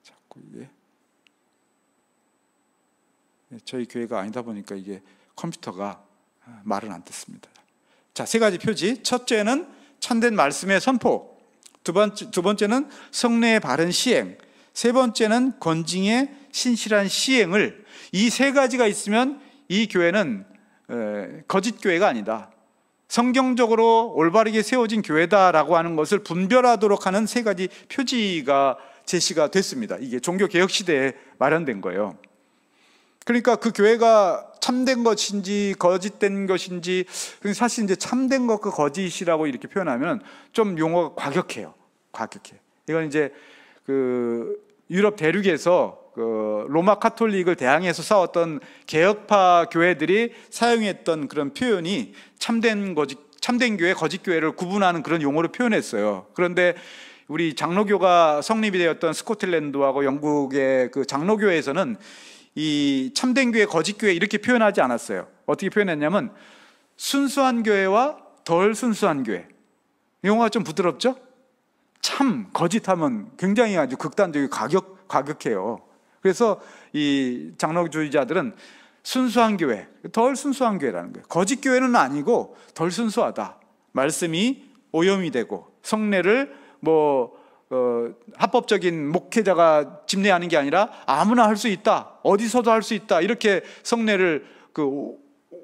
자꾸 이게 저희 교회가 아니다 보니까 이게 컴퓨터가 말을 안 듣습니다. 자, 세 가지 표지. 첫째는 참된 말씀의 선포, 두 번째는 성례의 바른 시행, 세 번째는 권징의 신실한 시행을, 이 세 가지가 있으면 이 교회는 거짓 교회가 아니다, 성경적으로 올바르게 세워진 교회다라고 하는 것을 분별하도록 하는 세 가지 표지가 제시가 됐습니다. 이게 종교개혁 시대에 마련된 거예요. 그러니까 그 교회가 참된 것인지 거짓된 것인지, 사실 이제 참된 것과 거짓이라고 이렇게 표현하면 좀 용어가 과격해요. 이건 이제 그 유럽 대륙에서 그 로마 카톨릭을 대항해서 싸웠던 개혁파 교회들이 사용했던 그런 표현이 참된 교회, 거짓 교회를 구분하는 그런 용어로 표현했어요. 그런데 우리 장로교가 성립이 되었던 스코틀랜드하고 영국의 그 장로교회에서는 이 참된 교회, 거짓 교회 이렇게 표현하지 않았어요. 어떻게 표현했냐면 순수한 교회와 덜 순수한 교회. 용어가 좀 부드럽죠? 참, 거짓하면 굉장히 아주 극단적이고 과격해요. 그래서 이 장로주의자들은 순수한 교회, 덜 순수한 교회라는 거예요. 거짓 교회는 아니고 덜 순수하다. 말씀이 오염이 되고 성례를 합법적인 목회자가 집례하는 게 아니라 아무나 할 수 있다, 어디서도 할 수 있다, 이렇게 성례를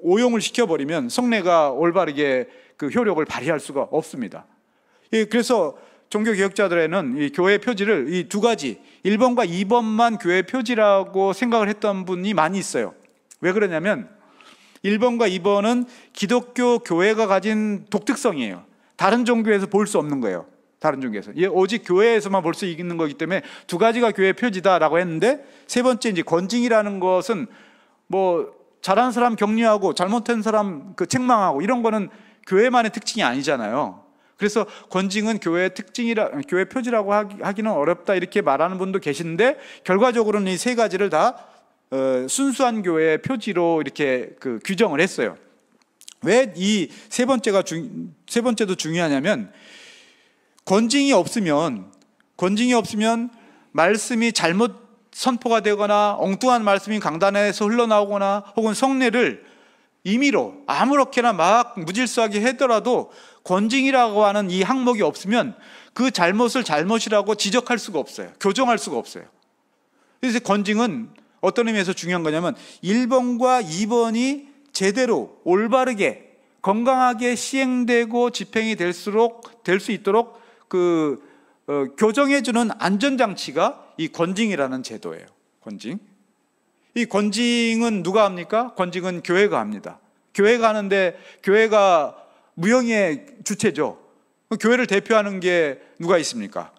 오용을 시켜버리면 성례가 올바르게 그 효력을 발휘할 수가 없습니다. 그래서 종교개혁자들에는 이 교회 표지를 이 두 가지, 1번과 2번만 교회 표지라고 생각을 했던 분이 많이 있어요. 왜 그러냐면 1번과 2번은 기독교 교회가 가진 독특성이에요. 다른 종교에서 볼 수 없는 거예요. 다른 종교에서. 오직 교회에서만 볼 수 있는 거기 때문에 두 가지가 교회 표지다라고 했는데, 세 번째 이제 권징이라는 것은 잘하는 사람 격려하고 잘못한 사람 책망하고 이런 거는 교회만의 특징이 아니잖아요. 그래서 권징은 교회 교회 표지라고 하기는 어렵다 이렇게 말하는 분도 계시는데, 결과적으로는 이 세 가지를 다 순수한 교회의 표지로 이렇게 규정을 했어요. 왜 이 세 번째도 중요하냐면, 권징이 없으면 말씀이 잘못 선포가 되거나 엉뚱한 말씀이 강단에서 흘러나오거나 혹은 성례를 임의로 아무렇게나 막 무질서하게 하더라도 권징이라고 하는 이 항목이 없으면 그 잘못을 잘못이라고 지적할 수가 없어요. 교정할 수가 없어요. 그래서 권징은 어떤 의미에서 중요한 거냐면 1번과 2번이 제대로 올바르게 건강하게 시행되고 집행이 될 수 있도록 교정해주는 안전장치가 이 권징이라는 제도예요. 권징. 이 권징은 누가 합니까? 권징은 교회가 합니다. 교회가 하는데, 교회가 무형의 주체죠. 교회를 대표하는 게 누가 있습니까?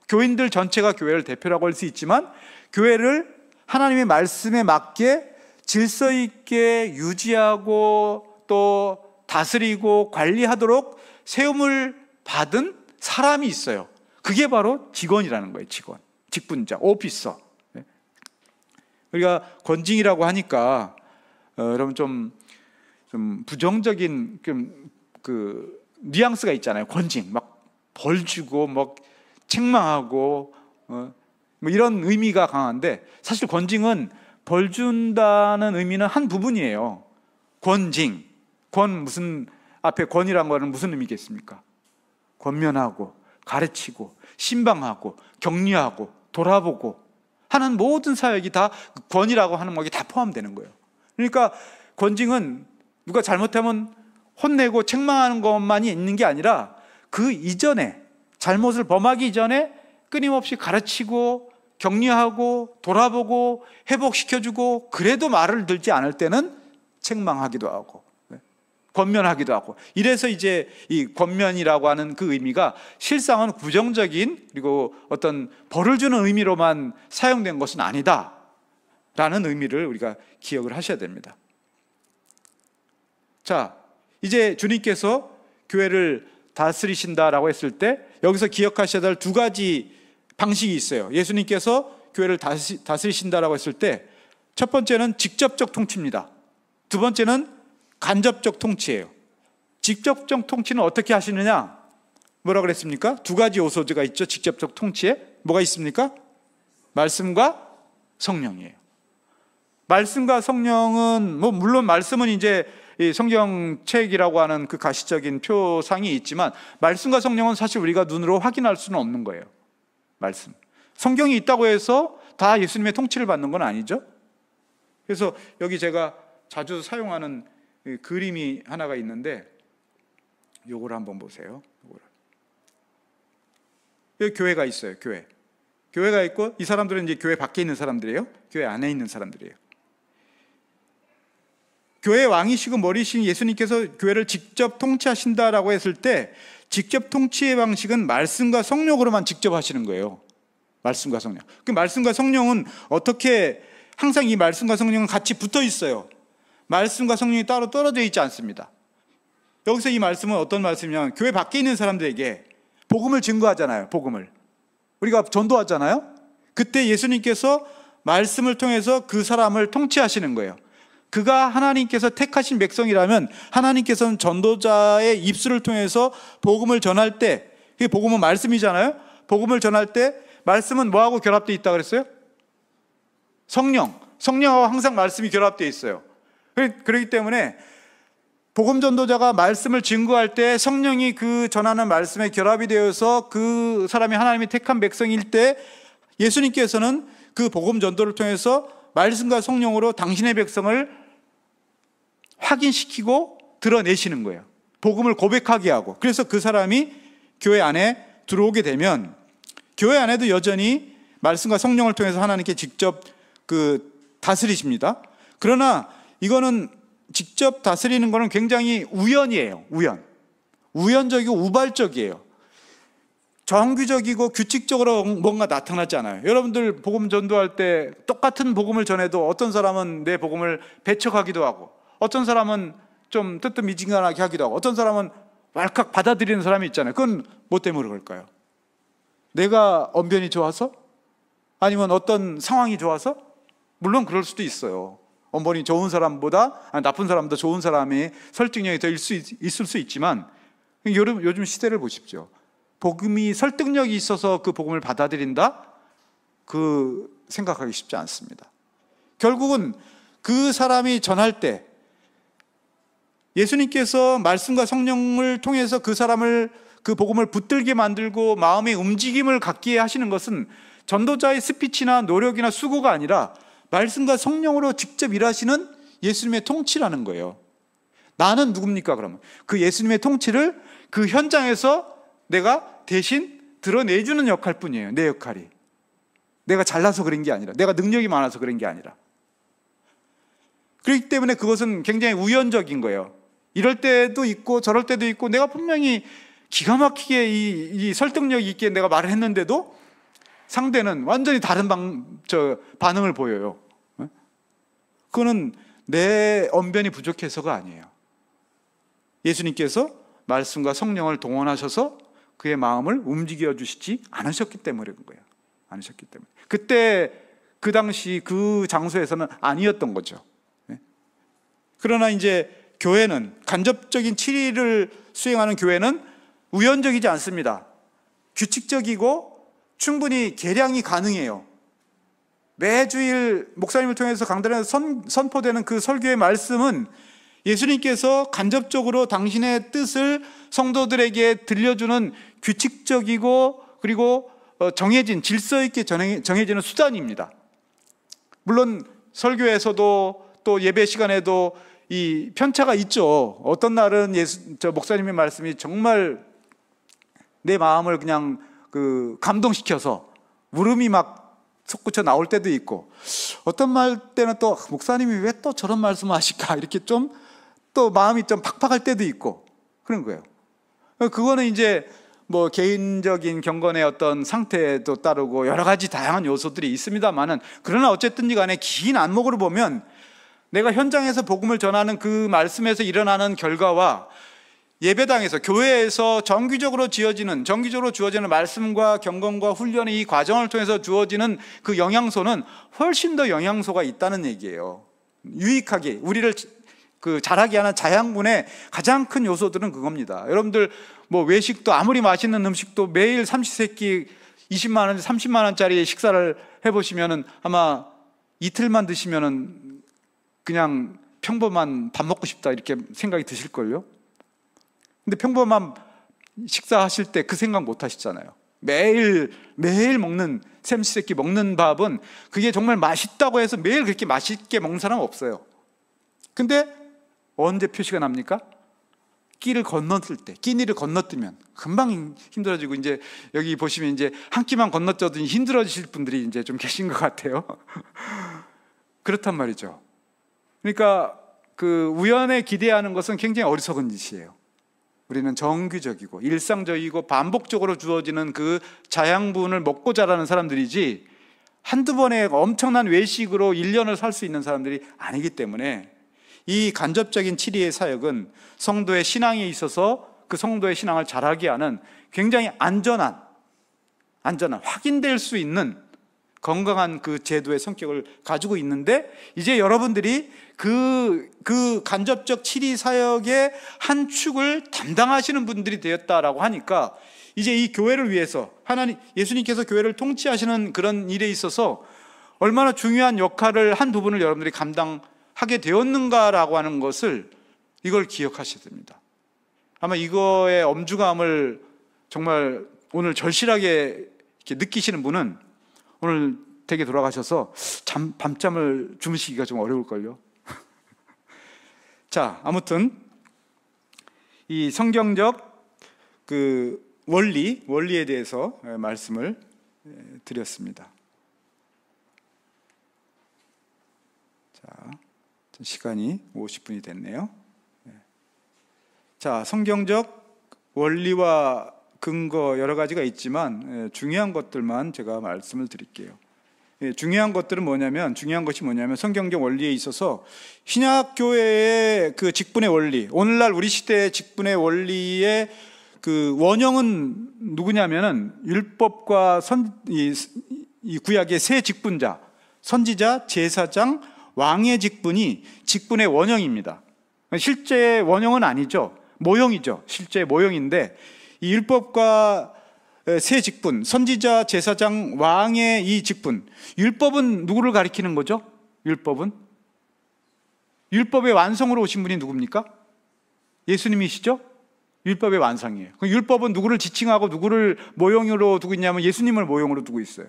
교인들 전체가 교회를 대표라고 할 수 있지만, 교회를 하나님의 말씀에 맞게 질서 있게 유지하고 또 다스리고 관리하도록 세움을 받은 사람이 있어요. 그게 바로 직원이라는 거예요. 직분자, 오피서. 우리가 권징이라고 하니까 여러분 좀 부정적인 뉘앙스가 있잖아요. 권징, 막 벌 주고 뭐 책망하고 뭐 이런 의미가 강한데, 사실 권징은 벌 준다는 의미는 한 부분이에요. 권징, 무슨 앞에 권이란 거는 무슨 의미겠습니까? 권면하고 가르치고 신방하고 격려하고 돌아보고 하는 모든 사역이 다 권이라고 하는 것이 다 포함되는 거예요. 그러니까 권징은 누가 잘못하면 혼내고 책망하는 것만이 있는 게 아니라 그 이전에, 잘못을 범하기 이전에 끊임없이 가르치고 격려하고 돌아보고 회복시켜주고, 그래도 말을 듣지 않을 때는 책망하기도 하고 권면하기도 하고, 이래서 이제 이 권면이라고 하는 그 의미가 실상은 부정적인, 그리고 어떤 벌을 주는 의미로만 사용된 것은 아니다 라는 의미를 우리가 기억을 하셔야 됩니다. 자, 이제 주님께서 교회를 다스리신다라고 했을 때 여기서 기억하셔야 될 두 가지 방식이 있어요. 예수님께서 교회를 다스리신다라고 했을 때 첫 번째는 직접적 통치입니다. 두 번째는 간접적 통치예요. 직접적 통치는 어떻게 하시느냐? 뭐라 그랬습니까? 두 가지 요소가 있죠. 직접적 통치에 뭐가 있습니까? 말씀과 성령이에요. 말씀과 성령은 뭐 물론 말씀은 이제 이 성경책이라고 하는 그 가시적인 표상이 있지만, 말씀과 성령은 사실 우리가 눈으로 확인할 수는 없는 거예요. 말씀, 성경이 있다고 해서 다 예수님의 통치를 받는 건 아니죠. 그래서 여기 제가 자주 사용하는 그림이 하나가 있는데, 요거를 한번 보세요. 여기 교회가 있어요. 교회가 있고, 이 사람들은 이제 교회 밖에 있는 사람들이에요. 교회 안에 있는 사람들이에요. 교회의 왕이시고 머리신 예수님께서 교회를 직접 통치하신다라고 했을 때, 직접 통치의 방식은 말씀과 성령으로만 직접 하시는 거예요. 말씀과 성령. 그 말씀과 성령은 어떻게, 항상 이 말씀과 성령은 같이 붙어 있어요. 말씀과 성령이 따로 떨어져 있지 않습니다. 여기서 이 말씀은 어떤 말씀이냐면, 교회 밖에 있는 사람들에게 복음을 증거하잖아요. 복음을 우리가 전도하잖아요. 그때 예수님께서 말씀을 통해서 그 사람을 통치하시는 거예요. 그가 하나님께서 택하신 백성이라면 하나님께서는 전도자의 입술을 통해서 복음을 전할 때, 그게 복음은 말씀이잖아요. 복음을 전할 때 말씀은 뭐하고 결합되어 있다고 그랬어요? 성령하고 항상 말씀이 결합되어 있어요. 그렇기 때문에 복음 전도자가 말씀을 증거할 때 성령이 그 전하는 말씀에 결합이 되어서 그 사람이 하나님이 택한 백성일 때, 예수님께서는 그 복음 전도를 통해서 말씀과 성령으로 당신의 백성을 확인시키고 드러내시는 거예요. 복음을 고백하게 하고. 그래서 그 사람이 교회 안에 들어오게 되면, 교회 안에도 여전히 말씀과 성령을 통해서 하나님께 직접 다스리십니다. 그러나 이거는 직접 다스리는 거는 굉장히 우연이에요. 우연적이고 우발적이에요. 정규적이고 규칙적으로 뭔가 나타나지 않아요. 여러분들 복음 전도할 때 똑같은 복음을 전해도 어떤 사람은 내 복음을 배척하기도 하고, 어떤 사람은 좀 뜨뜻미진하게 하기도 하고, 어떤 사람은 왈칵 받아들이는 사람이 있잖아요. 그건 뭐 때문에 그럴까요? 내가 언변이 좋아서? 아니면 어떤 상황이 좋아서? 물론 그럴 수도 있어요. 언변이 좋은 사람보다, 나쁜 사람보다 좋은 사람이 설득력이 더 있을 수 있지만, 요즘 시대를 보십시오. 복음이 설득력이 있어서 그 복음을 받아들인다? 그 생각하기 쉽지 않습니다. 결국은 그 사람이 전할 때 예수님께서 말씀과 성령을 통해서 그 사람을, 그 복음을 붙들게 만들고 마음의 움직임을 갖게 하시는 것은 전도자의 스피치나 노력이나 수고가 아니라 말씀과 성령으로 직접 일하시는 예수님의 통치라는 거예요. 나는 누굽니까? 그러면 그 예수님의 통치를 그 현장에서 내가 대신 드러내주는 역할 뿐이에요. 내 역할이. 내가 잘나서 그런 게 아니라, 내가 능력이 많아서 그런 게 아니라. 그렇기 때문에 그것은 굉장히 우연적인 거예요. 이럴 때도 있고 저럴 때도 있고, 내가 분명히 기가 막히게 이 설득력 있게 내가 말을 했는데도 상대는 완전히 다른 반응을 보여요. 그거는 내 언변이 부족해서가 아니에요. 예수님께서 말씀과 성령을 동원하셔서 그의 마음을 움직여 주시지 않으셨기 때문인 거예요. 않으셨기 때문에. 그때 그 당시 그 장소에서는 아니었던 거죠. 그러나 이제 교회는, 간접적인 치리를 수행하는 교회는 우연적이지 않습니다. 규칙적이고 충분히 계량이 가능해요. 매주일 목사님을 통해서 강단에서 선포되는 그 설교의 말씀은 예수님께서 간접적으로 당신의 뜻을 성도들에게 들려주는 규칙적이고 그리고 정해진 질서 있게 정해지는 수단입니다. 물론 설교에서도 또 예배 시간에도 이 편차가 있죠. 어떤 날은 목사님의 말씀이 정말 내 마음을 그냥 감동시켜서 울음이 막 솟구쳐 나올 때도 있고, 어떤 말 때는 또 목사님이 왜 또 저런 말씀을 하실까 이렇게 좀 또 마음이 좀 팍팍할 때도 있고 그런 거예요. 그거는 이제 뭐 개인적인 경건의 어떤 상태도 따르고 여러 가지 다양한 요소들이 있습니다만은, 그러나 어쨌든지 간에 긴 안목으로 보면 내가 현장에서 복음을 전하는 그 말씀에서 일어나는 결과와 예배당에서 교회에서 정기적으로 주어지는 말씀과 경건과 훈련의 이 과정을 통해서 주어지는 그 영양소는 훨씬 더 영양소가 있다는 얘기예요. 유익하게 우리를 자라게 하는 자양분의 가장 큰 요소들은 그겁니다. 여러분들 뭐 외식도 아무리 맛있는 음식도 매일 삼시세끼 20만 원, 30만 원짜리 식사를 해보시면은 아마 이틀만 드시면은 그냥 평범한 밥 먹고 싶다 이렇게 생각이 드실걸요. 근데 평범한 식사하실 때 그 생각 못 하시잖아요. 매일 먹는 삼시세끼 먹는 밥은 그게 정말 맛있다고 해서 매일 그렇게 맛있게 먹는 사람은 없어요. 근데 언제 표시가 납니까? 끼니를 건너뛰면 금방 힘들어지고, 이제 여기 보시면 이제 한 끼만 건너뛰어도 힘들어지실 분들이 이제 좀 계신 것 같아요. 그렇단 말이죠. 그러니까 그 우연에 기대하는 것은 굉장히 어리석은 짓이에요. 우리는 정규적이고 일상적이고 반복적으로 주어지는 그 자양분을 먹고 자라는 사람들이지, 한두 번의 엄청난 외식으로 1년을 살 수 있는 사람들이 아니기 때문에 이 간접적인 치리의 사역은 성도의 신앙에 있어서 그 성도의 신앙을 자라게 하는 굉장히 안전한 확인될 수 있는 건강한 그 제도의 성격을 가지고 있는데, 이제 여러분들이 그 간접적 치리 사역의 한 축을 담당하시는 분들이 되었다라고 하니까, 이제 이 교회를 위해서 예수님께서 교회를 통치하시는 그런 일에 있어서 얼마나 중요한 역할을 한 부분을 여러분들이 감당하게 되었는가라고 하는 것을, 이걸 기억하셔야 됩니다. 아마 이거의 엄중함을 정말 오늘 절실하게 이렇게 느끼시는 분은 오늘 댁에 돌아가셔서 밤잠을 주무시기가 좀 어려울걸요. 자, 아무튼 이 성경적 그 원리에 대해서 말씀을 드렸습니다. 자, 시간이 50분이 됐네요. 자, 성경적 원리와 근거 여러 가지가 있지만 중요한 것들만 제가 말씀을 드릴게요. 중요한 것이 뭐냐면 성경적 원리에 있어서 신약교회의 그 직분의 원리, 오늘날 우리 시대의 직분의 원리의 그 원형은 누구냐면은 율법과 이 구약의 세 직분자, 선지자, 제사장, 왕의 직분이 직분의 원형입니다. 실제 원형은 아니죠. 모형이죠. 실제 모형인데, 이 율법과 세 직분, 선지자, 제사장, 왕의 이 직분, 율법은 누구를 가리키는 거죠? 율법의 완성으로 오신 분이 누굽니까? 예수님이시죠? 율법의 완성이에요. 율법은 누구를 지칭하고 누구를 모형으로 두고 있냐면 예수님을 모형으로 두고 있어요.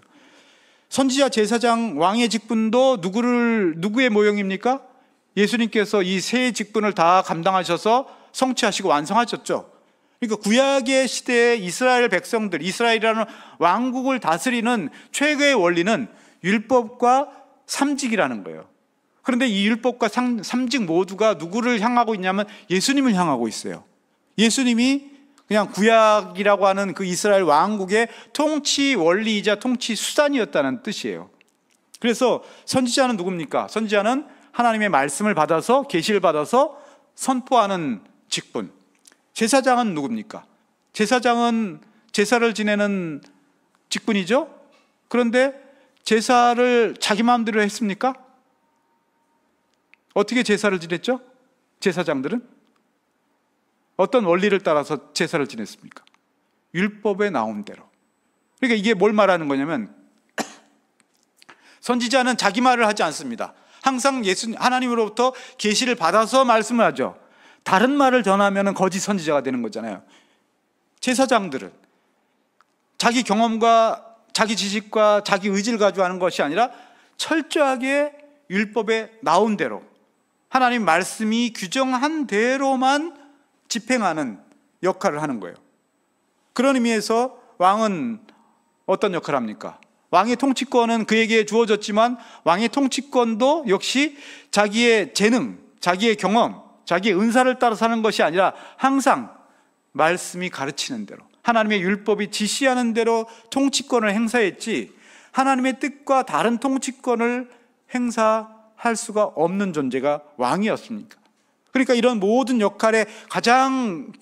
선지자, 제사장, 왕의 직분도 누구의 모형입니까? 예수님께서 이 세 직분을 다 감당하셔서 성취하시고 완성하셨죠. 그러니까 구약의 시대의 이스라엘 백성들, 이스라엘이라는 왕국을 다스리는 최고의 원리는 율법과 삼직이라는 거예요. 그런데 이 율법과 삼직 모두가 누구를 향하고 있냐면 예수님을 향하고 있어요. 예수님이 그냥 구약이라고 하는 그 이스라엘 왕국의 통치 원리이자 통치 수단이었다는 뜻이에요. 그래서 선지자는 누굽니까? 선지자는 하나님의 말씀을 받아서, 계시를 받아서 선포하는 직분. 제사장은 누굽니까? 제사장은 제사를 지내는 직분이죠. 그런데 제사를 자기 마음대로 했습니까? 어떻게 제사를 지냈죠? 제사장들은 어떤 원리를 따라서 제사를 지냈습니까? 율법에 나온 대로. 그러니까 이게 뭘 말하는 거냐면 선지자는 자기 말을 하지 않습니다. 항상 하나님으로부터 계시를 받아서 말씀을 하죠. 다른 말을 전하면 거짓 선지자가 되는 거잖아요. 제사장들은 자기 경험과 자기 지식과 자기 의지를 가지고 하는 것이 아니라 철저하게 율법에 나온 대로 하나님 말씀이 규정한 대로만 집행하는 역할을 하는 거예요. 그런 의미에서 왕은 어떤 역할을 합니까? 왕의 통치권은 그에게 주어졌지만 왕의 통치권도 역시 자기의 재능, 자기의 경험, 자기의 은사를 따라 사는 것이 아니라 항상 말씀이 가르치는 대로, 하나님의 율법이 지시하는 대로 통치권을 행사했지 하나님의 뜻과 다른 통치권을 행사할 수가 없는 존재가 왕이었습니까? 그러니까 이런 모든 역할의 가장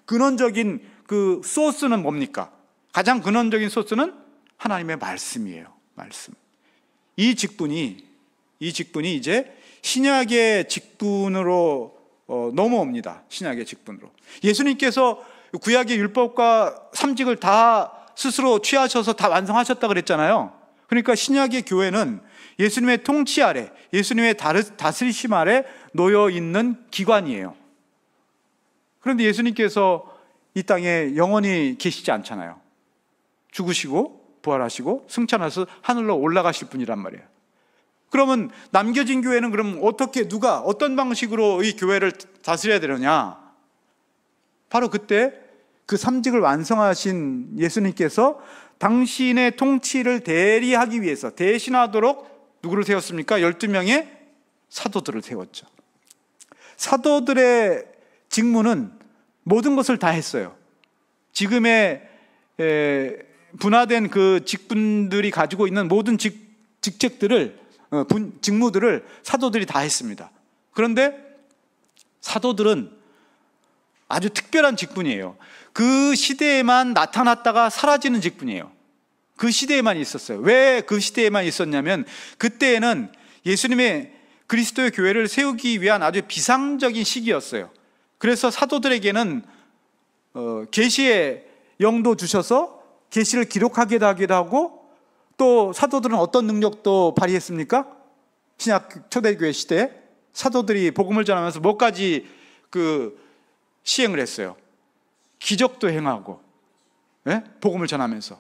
근원적인 그 소스는 뭡니까? 가장 근원적인 소스는 하나님의 말씀이에요. 말씀. 이 직분이 이제 신약의 직분으로 넘어옵니다. 신약의 직분으로. 예수님께서 구약의 율법과 삼직을 다 스스로 취하셔서 다 완성하셨다 그랬잖아요. 그러니까 신약의 교회는 예수님의 통치 아래, 예수님의 다스리심 아래 놓여 있는 기관이에요. 그런데 예수님께서 이 땅에 영원히 계시지 않잖아요. 죽으시고 부활하시고 승천하셔서 하늘로 올라가실 분이란 말이에요. 그러면 남겨진 교회는 그럼 어떻게 누가 어떤 방식으로 이 교회를 다스려야 되느냐? 바로 그때 그 삼직을 완성하신 예수님께서 당신의 통치를 대리하기 위해서 대신하도록 누구를 세웠습니까? 12명의 사도들을 세웠죠. 사도들의 직무는 모든 것을 다 했어요. 지금의 분화된 그 직분들이 가지고 있는 모든 직책들을 직무들을 사도들이 다 했습니다. 그런데 사도들은 아주 특별한 직분이에요. 그 시대에만 나타났다가 사라지는 직분이에요. 그 시대에만 있었어요. 왜 그 시대에만 있었냐면 그때에는 예수님의 그리스도의 교회를 세우기 위한 아주 비상적인 시기였어요. 그래서 사도들에게는 계시의 영도 주셔서 계시를 기록하게 하기도 하고, 또 사도들은 어떤 능력도 발휘했습니까? 신약 초대교회 시대에 사도들이 복음을 전하면서 뭐까지 시행을 했어요? 기적도 행하고, 네? 복음을 전하면서.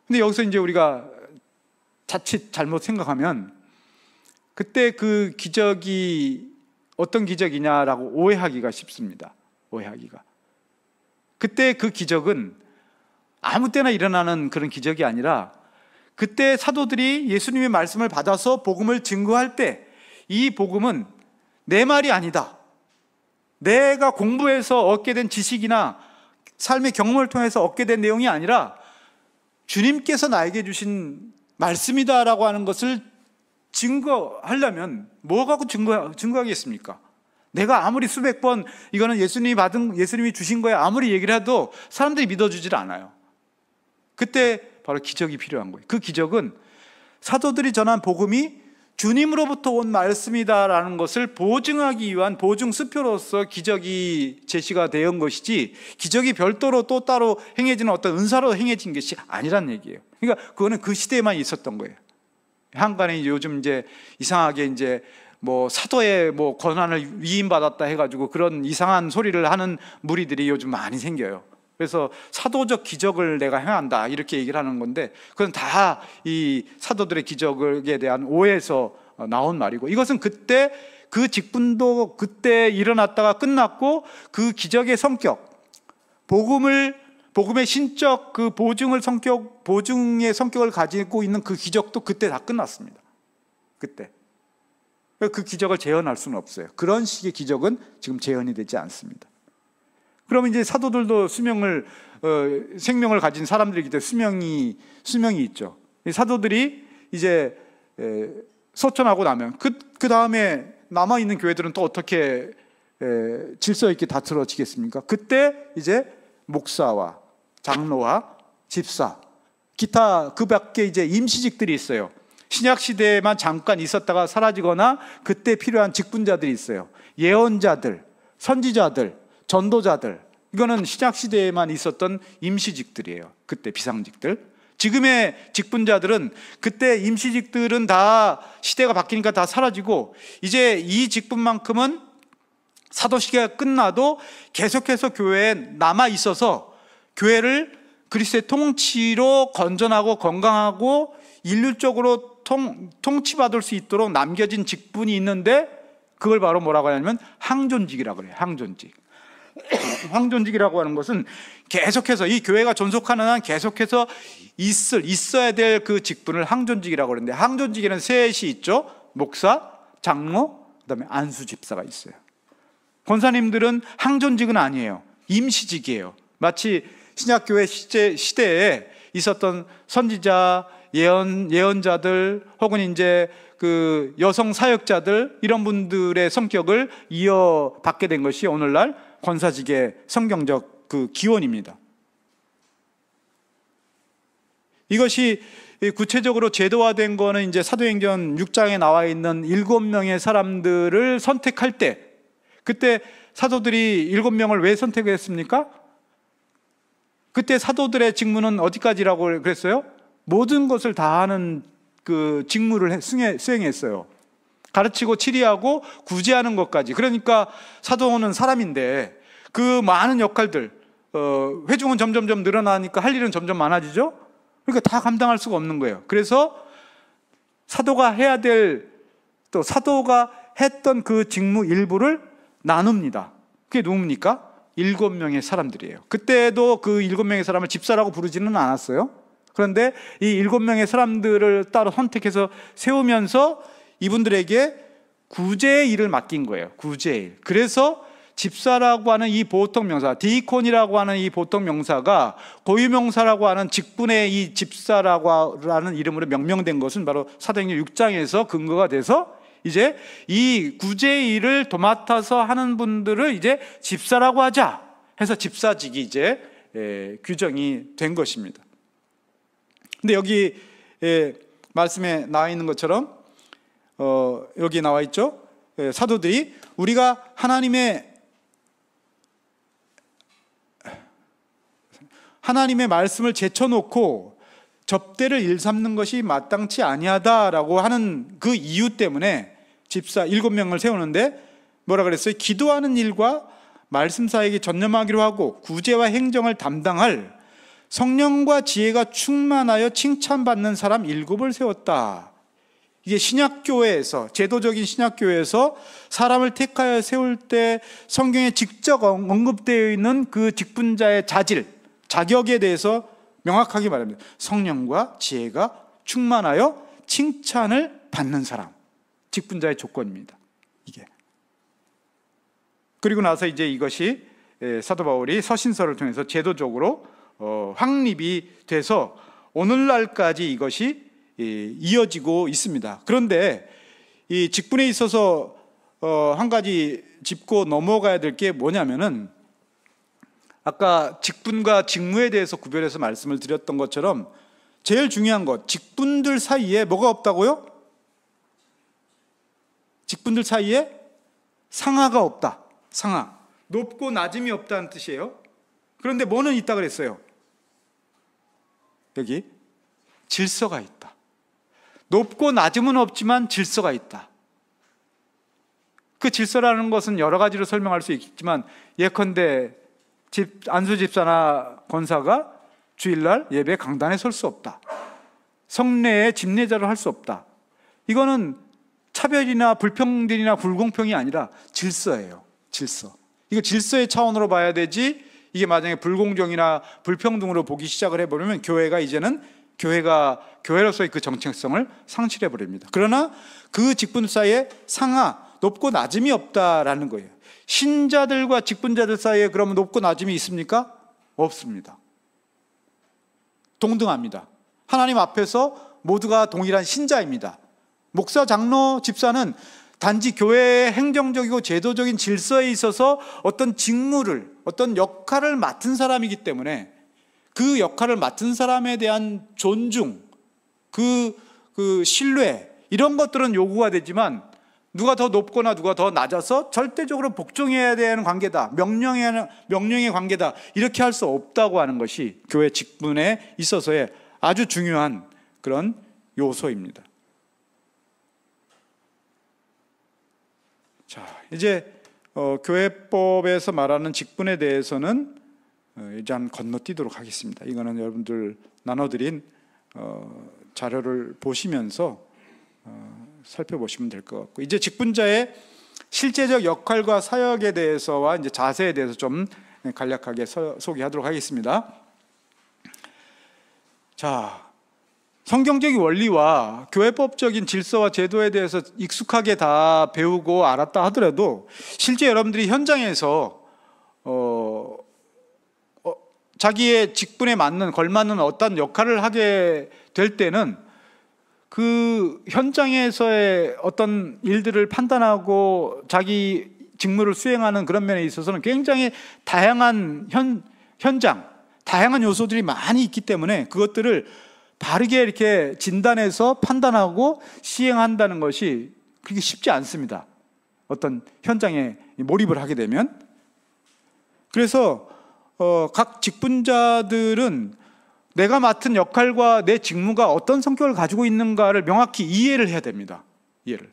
근데 여기서 이제 우리가 자칫 잘못 생각하면 그때 그 기적이 어떤 기적이냐라고 오해하기가 쉽습니다. 오해하기가. 그때 그 기적은 아무 때나 일어나는 그런 기적이 아니라 그때 사도들이 예수님의 말씀을 받아서 복음을 증거할 때 이 복음은 내 말이 아니다. 내가 공부해서 얻게 된 지식이나 삶의 경험을 통해서 얻게 된 내용이 아니라 주님께서 나에게 주신 말씀이다라고 하는 것을 증거하려면 뭐 갖고 증거하겠습니까? 내가 아무리 수백 번 이거는 예수님이 주신 거야 아무리 얘기를 해도 사람들이 믿어주질 않아요. 그때 바로 기적이 필요한 거예요. 그 기적은 사도들이 전한 복음이 주님으로부터 온 말씀이다라는 것을 보증하기 위한 보증 수표로서 기적이 제시가 되는 것이지, 기적이 별도로 또 따로 행해지는 어떤 은사로 행해진 것이 아니란 얘기예요. 그러니까 그거는 그 시대에만 있었던 거예요. 한간에 요즘 이제 이상하게 이제 뭐 사도의 뭐 권한을 위임받았다 해가지고 그런 이상한 소리를 하는 무리들이 요즘 많이 생겨요. 그래서 사도적 기적을 내가 행한다 이렇게 얘기를 하는 건데, 그건 다 이 사도들의 기적에 대한 오해에서 나온 말이고, 이것은 그때 그 직분도 그때 일어났다가 끝났고, 그 기적의 성격, 복음의 신적 그 보증의 성격을 가지고 있는 그 기적도 그때 다 끝났습니다. 그때 그 기적을 재현할 수는 없어요. 그런 식의 기적은 지금 재현이 되지 않습니다. 그러면 이제 사도들도 생명을 가진 사람들이기 때문에 수명이 있죠. 사도들이 이제 소천하고 나면 그 다음에 남아 있는 교회들은 또 어떻게 질서 있게 다스려지겠습니까? 그때 이제 목사와 장로와 집사, 기타 그 밖에 이제 임시직들이 있어요. 신약 시대에만 잠깐 있었다가 사라지거나 그때 필요한 직분자들이 있어요. 예언자들, 선지자들, 전도자들, 이거는 신약 시대에만 있었던 임시직들이에요. 그때 비상직들. 지금의 직분자들은 그때 임시직들은 다 시대가 바뀌니까 다 사라지고 이제 이 직분만큼은 사도 시대가 끝나도 계속해서 교회에 남아 있어서 교회를 그리스도의 통치로 건전하고 건강하고 인륜적으로 통치받을 수 있도록 남겨진 직분이 있는데 그걸 바로 뭐라고 하냐면 항존직이라고 그래요. 항존직. 항존직이라고 하는 것은 계속해서 이 교회가 존속하는 한 계속해서 있어야 될 그 직분을 항존직이라고 그러는데, 항존직에는 셋이 있죠. 목사, 장로, 그다음에 안수 집사가 있어요. 권사님들은 항존직은 아니에요. 임시직이에요. 마치 신약교회 시대에 있었던 선지자, 예언자들 혹은 이제 그 여성 사역자들 이런 분들의 성격을 이어받게 된 것이 오늘날 권사직의 성경적 그 기원입니다. 이것이 구체적으로 제도화된 거는 이제 사도행전 6장에 나와 있는 7명의 사람들을 선택할 때, 그때 사도들이 7명을 왜 선택했습니까? 그때 사도들의 직무는 어디까지라고 그랬어요? 모든 것을 다 하는 그 직무를 수행했어요. 가르치고 치리하고 구제하는 것까지. 그러니까 사도는 사람인데 그 많은 역할들, 회중은 점점점 늘어나니까 할 일은 점점 많아지죠. 그러니까 다 감당할 수가 없는 거예요. 그래서 사도가 해야 될, 또 사도가 했던 그 직무 일부를 나눕니다. 그게 누굽니까? 7명의 사람들이에요. 그때도 그 7명의 사람을 집사라고 부르지는 않았어요. 그런데 이 7명의 사람들을 따로 선택해서 세우면서 이분들에게 구제의 일을 맡긴 거예요. 구제의 일. 그래서 집사라고 하는 이 보통 명사, 디코니라고 하는 이 보통 명사가 고유명사라고 하는 직분의 이 집사라고 하는 이름으로 명명된 것은 바로 사도행전 6장에서 근거가 돼서 이제 이 구제의 일을 도맡아서 하는 분들을 이제 집사라고 하자 해서 집사직이 이제 규정이 된 것입니다. 근데 여기 말씀에 나와 있는 것처럼 여기 나와 있죠. 사도들이 우리가 하나님의 말씀을 제쳐놓고 접대를 일삼는 것이 마땅치 아니하다라고 하는 그 이유 때문에 집사 7명을 세우는데 뭐라 그랬어요? 기도하는 일과 말씀 사역에 전념하기로 하고 구제와 행정을 담당할 성령과 지혜가 충만하여 칭찬받는 사람 7을 세웠다. 이게 신약교회에서, 제도적인 신약교회에서 사람을 택하여 세울 때 성경에 직접 언급되어 있는 그 직분자의 자격에 대해서 명확하게 말합니다. 성령과 지혜가 충만하여 칭찬을 받는 사람, 직분자의 조건입니다. 이게. 그리고 나서 이제 이것이 사도 바울이 서신서를 통해서 제도적으로 확립이 돼서 오늘날까지 이것이 이어지고 있습니다. 그런데 이 직분에 있어서 한 가지 짚고 넘어가야 될 게 뭐냐면은, 아까 직분과 직무에 대해서 구별해서 말씀을 드렸던 것처럼 제일 중요한 것, 직분들 사이에 뭐가 없다고요? 직분들 사이에 상하가 없다. 상하. 높고 낮음이 없다는 뜻이에요. 그런데 뭐는 있다 그랬어요? 여기 질서가 있다. 높고 낮음은 없지만 질서가 있다. 그 질서라는 것은 여러 가지로 설명할 수 있지만, 예컨대 안수 집사나 권사가 주일날 예배 강단에 설 수 없다. 성례의 집례자를 할 수 없다. 이거는 차별이나 불평등이나 불공평이 아니라 질서예요. 질서. 이거 질서의 차원으로 봐야 되지, 이게 만약에 불공정이나 불평등으로 보기 시작을 해버리면 교회가 이제는 교회로서의 그 정체성을 상실해 버립니다. 그러나 그 직분 사이에 상하, 높고 낮음이 없다라는 거예요. 신자들과 직분자들 사이에 그러면 높고 낮음이 있습니까? 없습니다. 동등합니다. 하나님 앞에서 모두가 동일한 신자입니다. 목사, 장로, 집사는 단지 교회의 행정적이고 제도적인 질서에 있어서 어떤 직무를, 어떤 역할을 맡은 사람이기 때문에 그 역할을 맡은 사람에 대한 존중, 그 신뢰, 이런 것들은 요구가 되지만 누가 더 높거나 누가 더 낮아서 절대적으로 복종해야 되는 관계다, 명령의 관계다, 이렇게 할 수 없다고 하는 것이 교회 직분에 있어서의 아주 중요한 그런 요소입니다. 자, 이제 교회법에서 말하는 직분에 대해서는 이제 한 건너뛰도록 하겠습니다. 이거는 여러분들 나눠드린 자료를 보시면서 살펴보시면 될 것 같고, 이제 직분자의 실제적 역할과 사역에 대해서와 이제 자세에 대해서 좀 간략하게 소개하도록 하겠습니다. 자, 성경적인 원리와 교회법적인 질서와 제도에 대해서 익숙하게 다 배우고 알았다 하더라도 실제 여러분들이 현장에서 자기의 직분에 맞는 걸맞는 어떤 역할을 하게 될 때는 그 현장에서의 어떤 일들을 판단하고 자기 직무를 수행하는 그런 면에 있어서는 굉장히 다양한 현장, 다양한 요소들이 많이 있기 때문에 그것들을 바르게 이렇게 진단해서 판단하고 시행한다는 것이 그렇게 쉽지 않습니다. 어떤 현장에 몰입을 하게 되면. 그래서 각 직분자들은 내가 맡은 역할과 내 직무가 어떤 성격을 가지고 있는가를 명확히 이해를 해야 됩니다. 이해를.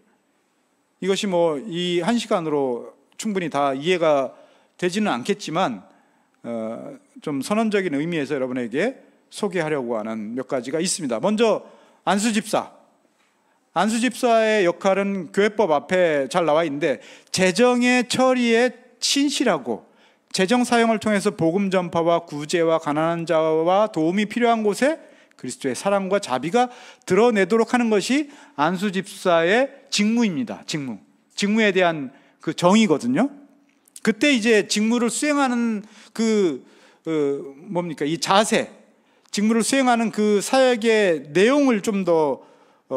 이것이 뭐 이 한 시간으로 충분히 다 이해가 되지는 않겠지만 좀 선언적인 의미에서 여러분에게 소개하려고 하는 몇 가지가 있습니다. 먼저 안수집사. 안수집사의 역할은 교회법 앞에 잘 나와 있는데 재정의 처리에 신실하고 재정 사용을 통해서 복음 전파와 구제와 가난한 자와 도움이 필요한 곳에 그리스도의 사랑과 자비가 드러내도록 하는 것이 안수집사의 직무입니다. 직무에 대한 그 정의거든요. 그때 이제 직무를 수행하는 이 자세, 직무를 수행하는 그 사역의 내용을 좀 더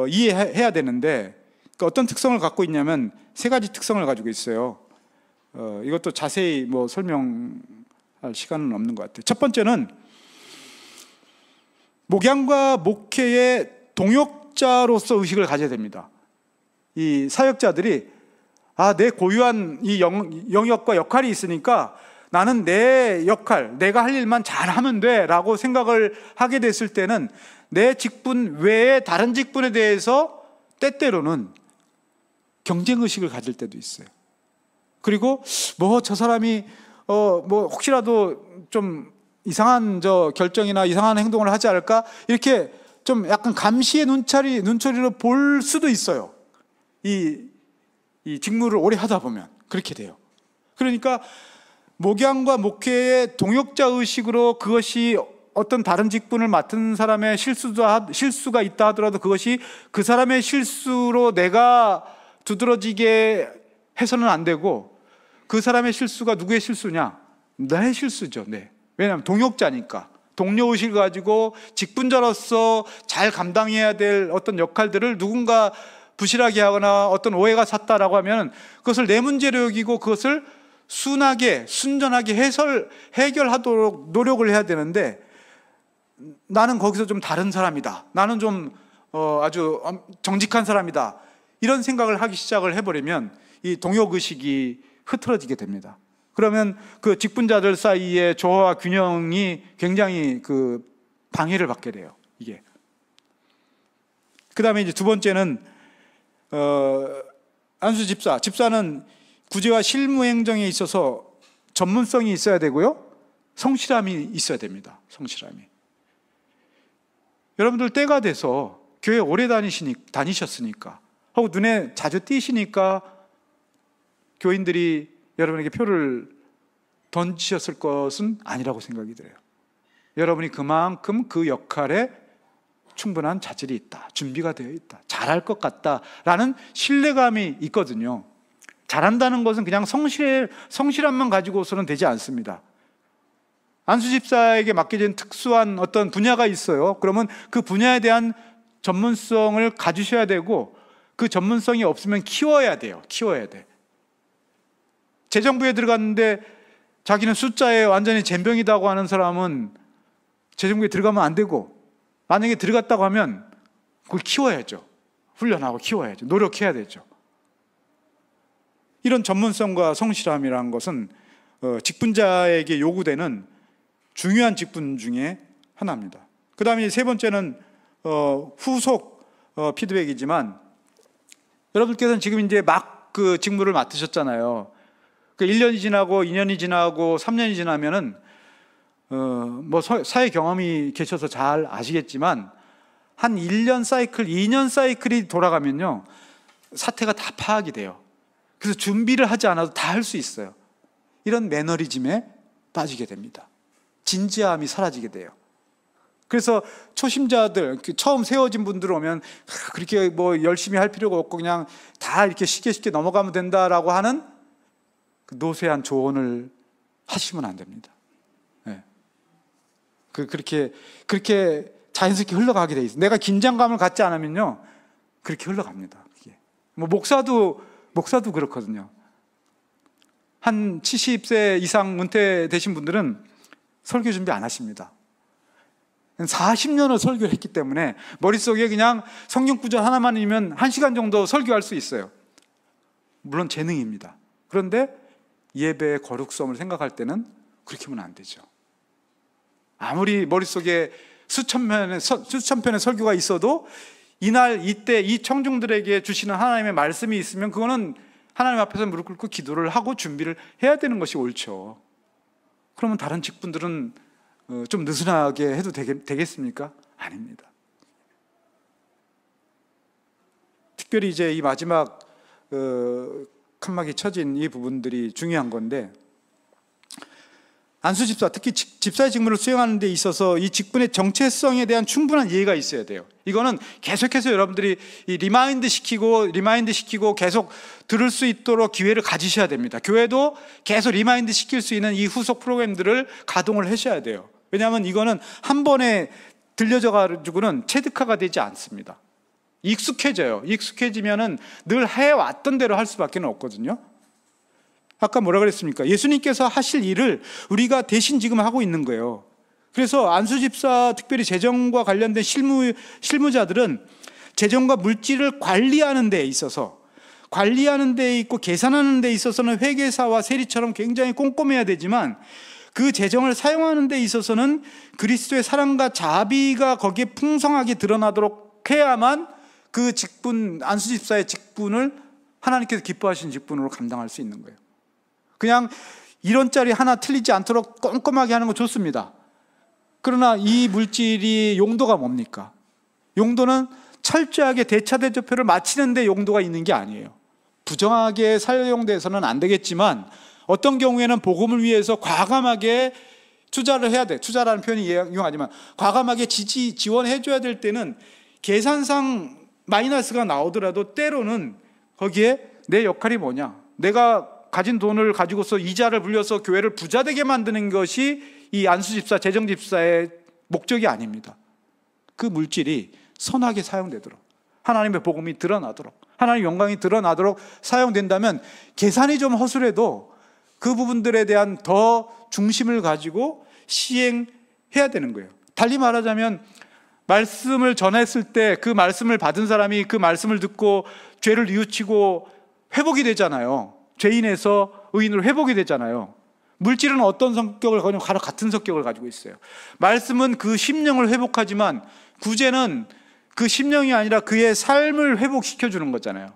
이해해야 되는데, 그러니까 어떤 특성을 갖고 있냐면 세 가지 특성을 가지고 있어요. 이것도 자세히 뭐 설명할 시간은 없는 것 같아요. 첫 번째는 목양과 목회의 동역자로서 의식을 가져야 됩니다. 이 사역자들이 내 고유한 이 영역과 역할이 있으니까 나는 내 역할, 내가 할 일만 잘하면 돼 라고 생각을 하게 됐을 때는 내 직분 외에 다른 직분에 대해서 때때로는 경쟁의식을 가질 때도 있어요. 그리고 저 사람이 혹시라도 좀 이상한 결정이나 이상한 행동을 하지 않을까, 이렇게 좀 약간 감시의 눈초리로 볼 수도 있어요. 이 직무를 오래 하다 보면 그렇게 돼요. 그러니까 목양과 목회의 동역자 의식으로 그것이 어떤 다른 직분을 맡은 사람의 실수가 있다 하더라도 그것이 그 사람의 실수로 내가 두드러지게 해서는 안 되고, 그 사람의 실수가 누구의 실수냐? 나의 실수죠. 네. 왜냐하면 동역자니까. 동료의식을 가지고 직분자로서 잘 감당해야 될 어떤 역할들을 누군가 부실하게 하거나 어떤 오해가 샀다라고 하면 그것을 내 문제로 여기고 그것을 순하게, 순전하게 해결하도록 노력을 해야 되는데, 나는 거기서 좀 다른 사람이다, 나는 좀 아주 정직한 사람이다, 이런 생각을 하기 시작을 해버리면 이 동역의식이 흐트러지게 됩니다. 그러면 그 직분자들 사이의 조화와 균형이 굉장히 방해를 받게 돼요. 이게. 그 다음에 이제 두 번째는 집사는 구제와 실무 행정에 있어서 전문성이 있어야 되고요, 성실함이 있어야 됩니다. 성실함이. 여러분들 때가 돼서 교회 오래 다니셨으니까, 하고 눈에 자주 띄시니까 교인들이 여러분에게 표를 던지셨을 것은 아니라고 생각이 들어요. 여러분이 그만큼 그 역할에 충분한 자질이 있다, 준비가 되어 있다, 잘할 것 같다라는 신뢰감이 있거든요. 잘한다는 것은 그냥 성실함만 가지고서는 되지 않습니다. 안수집사에게 맡겨진 특수한 어떤 분야가 있어요. 그러면 그 분야에 대한 전문성을 가지셔야 되고, 그 전문성이 없으면 키워야 돼요. 키워야 돼. 재정부에 들어갔는데 자기는 숫자에 완전히 젬병이다고 하는 사람은 재정부에 들어가면 안 되고, 만약에 들어갔다고 하면 그걸 키워야죠. 훈련하고 키워야죠. 노력해야 되죠. 이런 전문성과 성실함이라는 것은 직분자에게 요구되는 중요한 직분 중에 하나입니다. 그 다음에 세 번째는 후속 피드백이지만, 여러분께서는 지금 이제 막 그 직무를 맡으셨잖아요. 그 1년이 지나고 2년이 지나고 3년이 지나면은 뭐 사회 경험이 계셔서 잘 아시겠지만, 한 1년 사이클, 2년 사이클이 돌아가면요, 사태가 다 파악이 돼요. 그래서 준비를 하지 않아도 다 할 수 있어요. 이런 매너리즘에 빠지게 됩니다. 진지함이 사라지게 돼요. 그래서 초심자들, 처음 세워진 분들 오면 그렇게 뭐 열심히 할 필요가 없고 그냥 다 이렇게 쉽게 넘어가면 된다라고 하는 그 노쇠한 조언을 하시면 안 됩니다. 네. 그렇게 자연스럽게 흘러가게 돼 있어요. 내가 긴장감을 갖지 않으면요, 그렇게 흘러갑니다. 이게. 뭐 목사도 그렇거든요. 한 70세 이상 은퇴되신 분들은 설교 준비 안 하십니다. 40년을 설교를 했기 때문에 머릿속에 그냥 성경 구절 하나만이면 1시간 정도 설교할 수 있어요. 물론 재능입니다. 그런데 예배의 거룩성을 생각할 때는 그렇게 하면 안 되죠. 아무리 머릿속에 수천 편의 설교가 있어도 이날 이때 이 청중들에게 주시는 하나님의 말씀이 있으면 그거는 하나님 앞에서 무릎 꿇고 기도를 하고 준비를 해야 되는 것이 옳죠. 그러면 다른 직분들은 좀 느슨하게 해도 되겠습니까? 아닙니다. 특별히 이제 이 마지막 칸막이 쳐진 이 부분들이 중요한 건데, 안수집사, 특히 집사의 직무를 수행하는 데 있어서 이 직분의 정체성에 대한 충분한 이해가 있어야 돼요. 이거는 계속해서 여러분들이 리마인드 시키고 계속 들을 수 있도록 기회를 가지셔야 됩니다. 교회도 계속 리마인드 시킬 수 있는 이 후속 프로그램들을 가동을 하셔야 돼요. 왜냐하면 이거는 한 번에 들려져 가지고는 체득화가 되지 않습니다. 익숙해져요. 익숙해지면은 늘 해왔던 대로 할 수밖에 없거든요. 아까 뭐라 그랬습니까? 예수님께서 하실 일을 우리가 대신 지금 하고 있는 거예요. 그래서 안수집사, 특별히 재정과 관련된 실무자들은 재정과 물질을 관리하는 데 있어서, 관리하는 데 있고 계산하는 데 있어서는 회계사와 세리처럼 굉장히 꼼꼼해야 되지만, 그 재정을 사용하는 데 있어서는 그리스도의 사랑과 자비가 거기에 풍성하게 드러나도록 해야만 그 직분, 안수집사의 직분을 하나님께서 기뻐하시는 직분으로 감당할 수 있는 거예요. 그냥 1원짜리 하나 틀리지 않도록 꼼꼼하게 하는 거 좋습니다. 그러나 이 물질이 용도가 뭡니까? 용도는 철저하게 대차대조표를 마치는 데 용도가 있는 게 아니에요. 부정하게 사용돼서는 안 되겠지만, 어떤 경우에는 복음을 위해서 과감하게 투자를 해야 돼. 투자라는 표현이 이용하지만 과감하게 지원해 줘야 될 때는 계산상 마이너스가 나오더라도 때로는 거기에 내 역할이 뭐냐, 내가 가진 돈을 가지고서 이자를 불려서 교회를 부자되게 만드는 것이 이 안수집사, 재정집사의 목적이 아닙니다. 그 물질이 선하게 사용되도록, 하나님의 복음이 드러나도록, 하나님의 영광이 드러나도록 사용된다면 계산이 좀 허술해도 그 부분들에 대한 더 중심을 가지고 시행해야 되는 거예요. 달리 말하자면 말씀을 전했을 때 그 말씀을 받은 사람이 그 말씀을 듣고 죄를 뉘우치고 회복이 되잖아요. 죄인에서 의인으로 회복이 되잖아요. 물질은 어떤 성격을 가지고 바로 같은 성격을 가지고 있어요. 말씀은 그 심령을 회복하지만 구제는 그 심령이 아니라 그의 삶을 회복시켜 주는 거잖아요.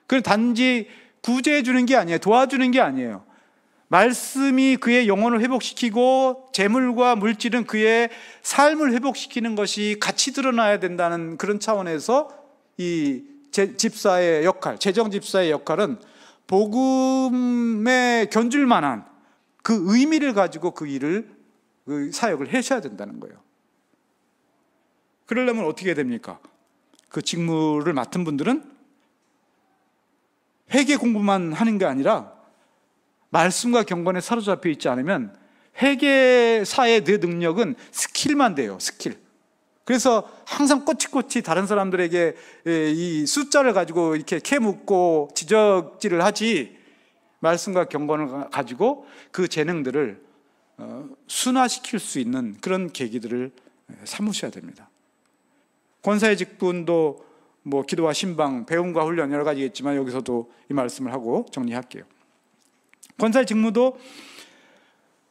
그건 단지 구제해 주는 게 아니에요. 도와주는 게 아니에요. 말씀이 그의 영혼을 회복시키고 재물과 물질은 그의 삶을 회복시키는 것이 같이 드러나야 된다는 그런 차원에서 이 집사의 역할, 재정집사의 역할은 복음에 견줄 만한 그 의미를 가지고 그 일을, 그 사역을 하셔야 된다는 거예요. 그러려면 어떻게 해야 됩니까? 그 직무를 맡은 분들은 회계 공부만 하는 게 아니라 말씀과 경건에 사로잡혀 있지 않으면 회계사의 내 능력은 스킬만 돼요. 스킬. 그래서 항상 꼬치꼬치 다른 사람들에게 이 숫자를 가지고 이렇게 캐묻고 지적질을 하지, 말씀과 경건을 가지고 그 재능들을 순화시킬 수 있는 그런 계기들을 삼으셔야 됩니다. 권사의 직분도 뭐 기도와 신방, 배움과 훈련 여러 가지겠지만 여기서도 이 말씀을 하고 정리할게요. 권사의 직무도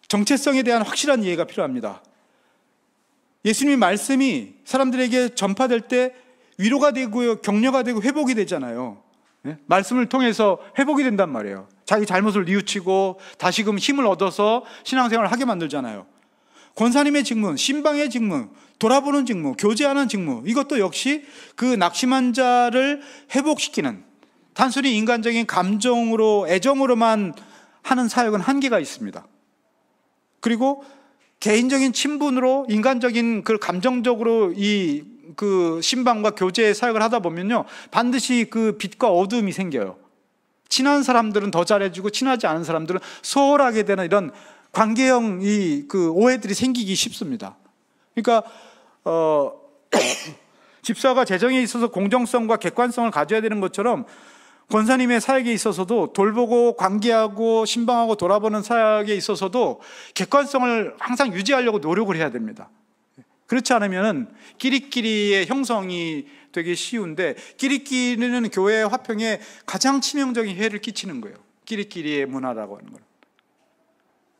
정체성에 대한 확실한 이해가 필요합니다. 예수님의 말씀이 사람들에게 전파될 때 위로가 되고요, 격려가 되고 회복이 되잖아요. 네? 말씀을 통해서 회복이 된단 말이에요. 자기 잘못을 뉘우치고 다시금 힘을 얻어서 신앙생활을 하게 만들잖아요. 권사님의 직무, 신방의 직무, 돌아보는 직무, 교제하는 직무, 이것도 역시 그 낙심한 자를 회복시키는, 단순히 인간적인 감정으로, 애정으로만 하는 사역은 한계가 있습니다. 그리고 개인적인 친분으로, 인간적인 그 감정적으로 그 신방과 교제의 사역을 하다 보면요, 반드시 그 빛과 어두움이 생겨요. 친한 사람들은 더 잘해주고 친하지 않은 사람들은 소홀하게 되는 이런 관계형 그 오해들이 생기기 쉽습니다. 그러니까 집사가 재정에 있어서 공정성과 객관성을 가져야 되는 것처럼 권사님의 사역에 있어서도, 돌보고 관계하고 신방하고 돌아보는 사역에 있어서도 객관성을 항상 유지하려고 노력을 해야 됩니다. 그렇지 않으면 끼리끼리의 형성이 되게 쉬운데, 끼리끼리는 교회 화평에 가장 치명적인 해를 끼치는 거예요. 끼리끼리의 문화라고 하는 걸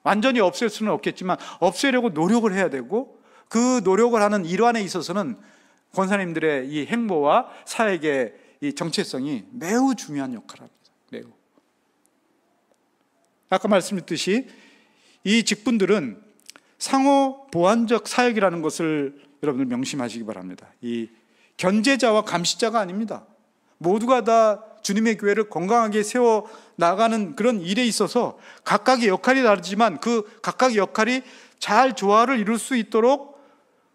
완전히 없앨 수는 없겠지만 없애려고 노력을 해야 되고, 그 노력을 하는 일환에 있어서는 권사님들의 이 행보와 사역의 이 정체성이 매우 중요한 역할을 합니다. 매우. 아까 말씀드렸듯이 이 직분들은 상호 보완적 사역이라는 것을 여러분들 명심하시기 바랍니다. 이 견제자와 감시자가 아닙니다. 모두가 다 주님의 교회를 건강하게 세워 나가는 그런 일에 있어서 각각의 역할이 다르지만 그 각각의 역할이 잘 조화를 이룰 수 있도록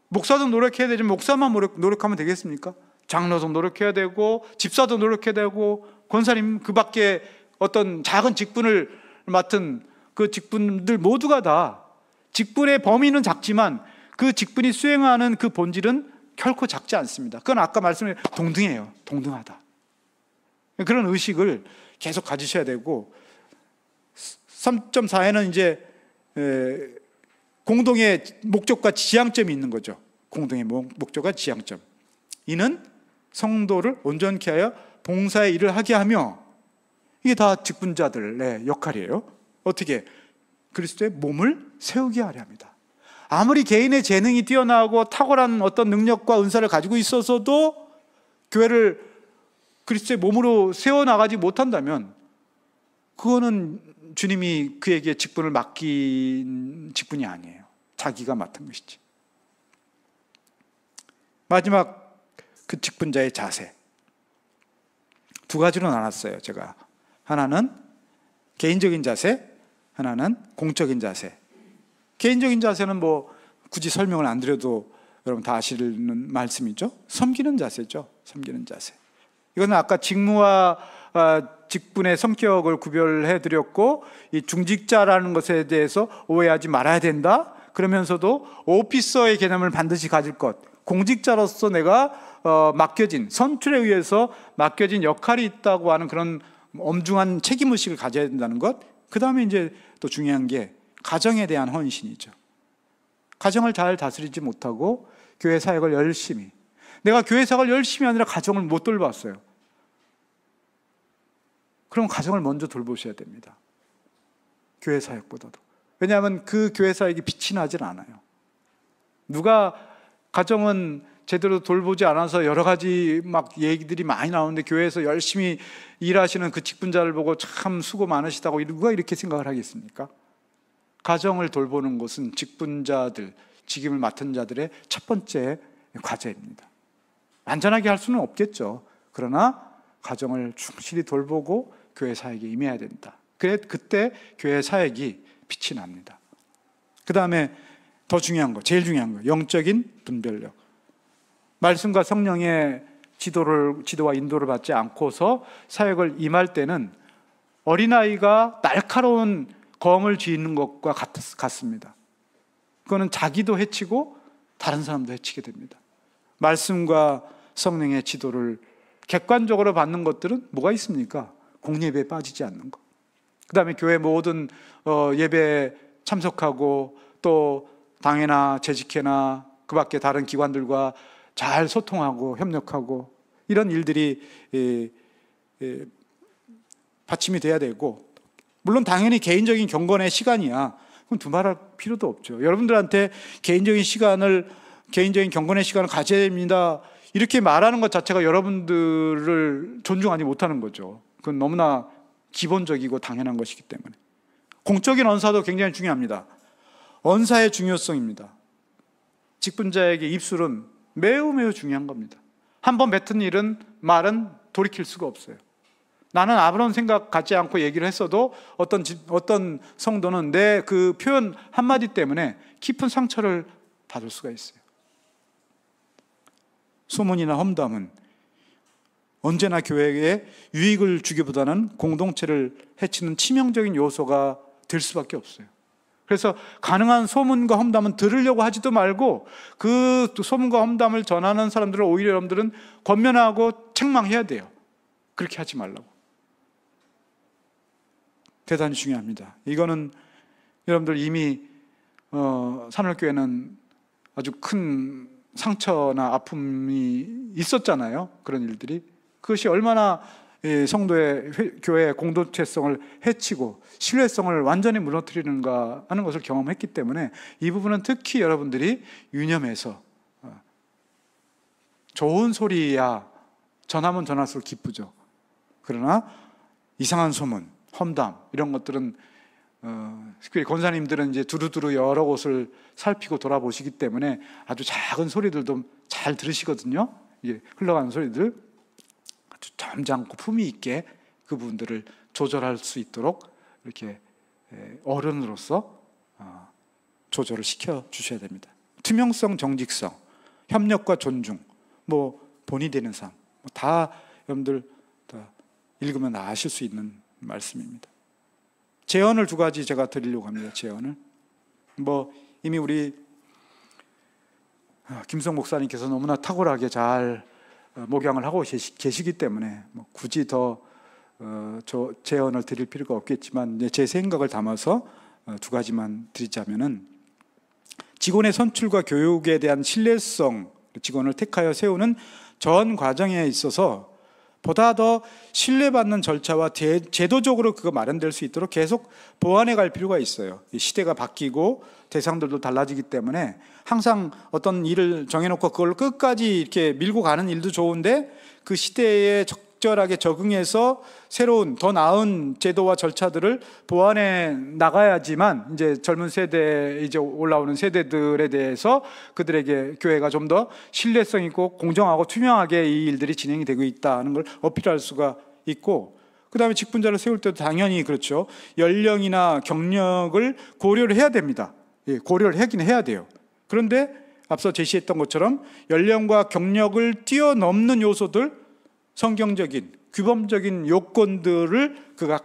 목사도 노력해야 되지만 목사만 노력하면 되겠습니까? 장로도 노력해야 되고 집사도 노력해야 되고 권사님 그 밖에 어떤 작은 직분을 맡은 그 직분들 모두가 다 직분의 범위는 작지만 그 직분이 수행하는 그 본질은 결코 작지 않습니다. 그건 아까 말씀드린 동등해요. 동등하다. 그런 의식을 계속 가지셔야 되고, 3.4에는 이제 공동의 목적과 지향점이 있는 거죠. 공동의 목적과 지향점. 이는 성도를 온전케 하여 봉사의 일을 하게 하며, 이게 다 직분자들의 역할이에요. 어떻게? 그리스도의 몸을 세우게 하려 합니다. 아무리 개인의 재능이 뛰어나고 탁월한 어떤 능력과 은사를 가지고 있어서도 교회를 그리스도의 몸으로 세워나가지 못한다면 그거는 주님이 그에게 직분을 맡긴 직분이 아니에요. 자기가 맡은 것이지. 마지막 그 직분자의 자세, 두 가지로 나눴어요. 제가 하나는 개인적인 자세, 하나는 공적인 자세. 개인적인 자세는 뭐 굳이 설명을 안 드려도 여러분 다 아시는 말씀이죠. 섬기는 자세죠. 섬기는 자세. 이거는 아까 직무와 직분의 성격을 구별해 드렸고, 이 중직자라는 것에 대해서 오해하지 말아야 된다. 그러면서도 오피서의 개념을 반드시 가질 것, 공직자로서 내가 맡겨진, 선출에 의해서 맡겨진 역할이 있다고 하는 그런 엄중한 책임의식을 가져야 된다는 것. 그 다음에 이제 또 중요한 게 가정에 대한 헌신이죠. 가정을 잘 다스리지 못하고 교회 사역을 열심히, 내가 교회 사역을 열심히 하느라 가정을 못 돌봤어요. 그럼 가정을 먼저 돌보셔야 됩니다. 교회 사역보다도. 왜냐하면 그 교회 사역이 빛이 나질 않아요. 누가 가정은 제대로 돌보지 않아서 여러 가지 막 얘기들이 많이 나오는데 교회에서 열심히 일하시는 그 직분자를 보고 참 수고 많으시다고 누가 이렇게 생각을 하겠습니까? 가정을 돌보는 것은 직분자들, 직임을 맡은 자들의 첫 번째 과제입니다. 완전하게 할 수는 없겠죠. 그러나 가정을 충실히 돌보고 교회 사역에 임해야 된다. 그때 교회 사역이 빛이 납니다. 그 다음에 더 중요한 거, 제일 중요한 거, 영적인 분별력. 말씀과 성령의 지도와 인도를 받지 않고서 사역을 임할 때는 어린아이가 날카로운 검을 쥐는 것과 같습니다. 그거는 자기도 해치고 다른 사람도 해치게 됩니다. 말씀과 성령의 지도를 객관적으로 받는 것들은 뭐가 있습니까? 공예배에 빠지지 않는 것. 그 다음에 교회 모든 예배에 참석하고 또 당회나 재직회나 그 밖에 다른 기관들과 잘 소통하고 협력하고, 이런 일들이 받침이 돼야 되고, 물론 당연히 개인적인 경건의 시간이야. 그럼 두말할 필요도 없죠. 여러분들한테 개인적인 경건의 시간을 가져야 됩니다, 이렇게 말하는 것 자체가 여러분들을 존중하지 못하는 거죠. 그건 너무나 기본적이고 당연한 것이기 때문에. 공적인 언사도 굉장히 중요합니다. 언사의 중요성입니다. 직분자에게 입술은 매우 매우 중요한 겁니다. 한번 뱉은 말은 돌이킬 수가 없어요. 나는 아무런 생각 갖지 않고 얘기를 했어도 어떤 성도는 내 그 표현 한마디 때문에 깊은 상처를 받을 수가 있어요. 소문이나 험담은 언제나 교회에 유익을 주기보다는 공동체를 해치는 치명적인 요소가 될 수밖에 없어요. 그래서 가능한 소문과 험담은 들으려고 하지도 말고, 그 소문과 험담을 전하는 사람들을 오히려 여러분들은 권면하고 책망해야 돼요. 그렇게 하지 말라고. 대단히 중요합니다. 이거는 여러분들 이미 산울교회는 아주 큰 상처나 아픔이 있었잖아요. 그런 일들이. 그것이 얼마나 성도의 교회의 공동체성을 해치고 신뢰성을 완전히 무너뜨리는가 하는 것을 경험했기 때문에 이 부분은 특히 여러분들이 유념해서, 좋은 소리야 전하면 전할수록 기쁘죠. 그러나 이상한 소문, 험담 이런 것들은 특히 권사님들은 이제 두루두루 여러 곳을 살피고 돌아보시기 때문에 아주 작은 소리들도 잘 들으시거든요. 이게 흘러가는 소리들 아주 점잖고 품위 있게 그 부분들을 조절할 수 있도록 이렇게 어른으로서 조절을 시켜 주셔야 됩니다. 투명성, 정직성, 협력과 존중, 본이 되는 삶, 다 여러분들 다 읽으면 아실 수 있는 말씀입니다. 제언을 2가지 제가 드리려고 합니다. 제언을 이미 우리 김성 목사님께서 너무나 탁월하게 잘 목양을 하고 계시기 때문에 굳이 더 제언을 드릴 필요가 없겠지만, 제 생각을 담아서 2가지만 드리자면은, 직원의 선출과 교육에 대한 신뢰성, 직원을 택하여 세우는 전 과정에 있어서 보다 더 신뢰받는 절차와 제도적으로 그거 마련될 수 있도록 계속 보완해 갈 필요가 있어요. 이 시대가 바뀌고 대상들도 달라지기 때문에 항상 어떤 일을 정해놓고 그걸 끝까지 이렇게 밀고 가는 일도 좋은데, 그 시대에 적절하게 적응해서 새로운 더 나은 제도와 절차들을 보완해 나가야지만 이제 젊은 세대, 이제 올라오는 세대들에 대해서 그들에게 교회가 좀 더 신뢰성 있고 공정하고 투명하게 이 일들이 진행이 되고 있다는 걸 어필할 수가 있고, 그 다음에 직분자를 세울 때도 당연히 그렇죠. 연령이나 경력을 고려를 해야 됩니다. 고려를 하긴 해야 돼요. 그런데 앞서 제시했던 것처럼 연령과 경력을 뛰어넘는 요소들, 성경적인 규범적인 요건들을 그가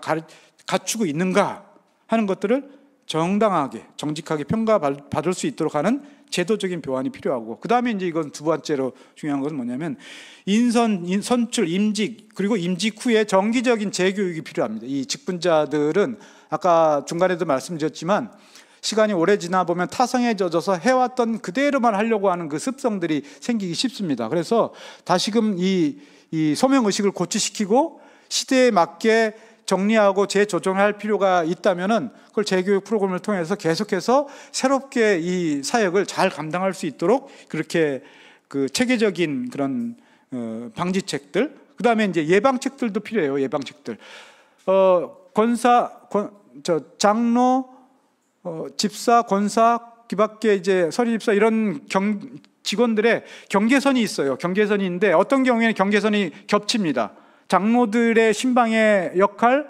갖추고 있는가 하는 것들을 정당하게 정직하게 평가받을 수 있도록 하는 제도적인 보완이 필요하고, 그 다음에 이제 이건 2번째로 중요한 것은 뭐냐면 선출, 임직, 그리고 임직 후에 정기적인 재교육이 필요합니다. 이 직분자들은 아까 중간에도 말씀드렸지만 시간이 오래 지나 보면 타성에 젖어서 해왔던 그대로만 하려고 하는 그 습성들이 생기기 쉽습니다. 그래서 다시금 이 소명의식을 고취시키고 시대에 맞게 정리하고 재조정할 필요가 있다면은 그걸 재교육 프로그램을 통해서 계속해서 새롭게 이 사역을 잘 감당할 수 있도록 그렇게 그 체계적인 그런 방지책들, 그 다음에 이제 예방책들도 필요해요. 예방책들. 장로, 집사, 권사, 그밖에 이제 서리집사 이런 직원들의 경계선이 있어요. 경계선이 있는데 어떤 경우에는 경계선이 겹칩니다. 장로들의 신방의 역할,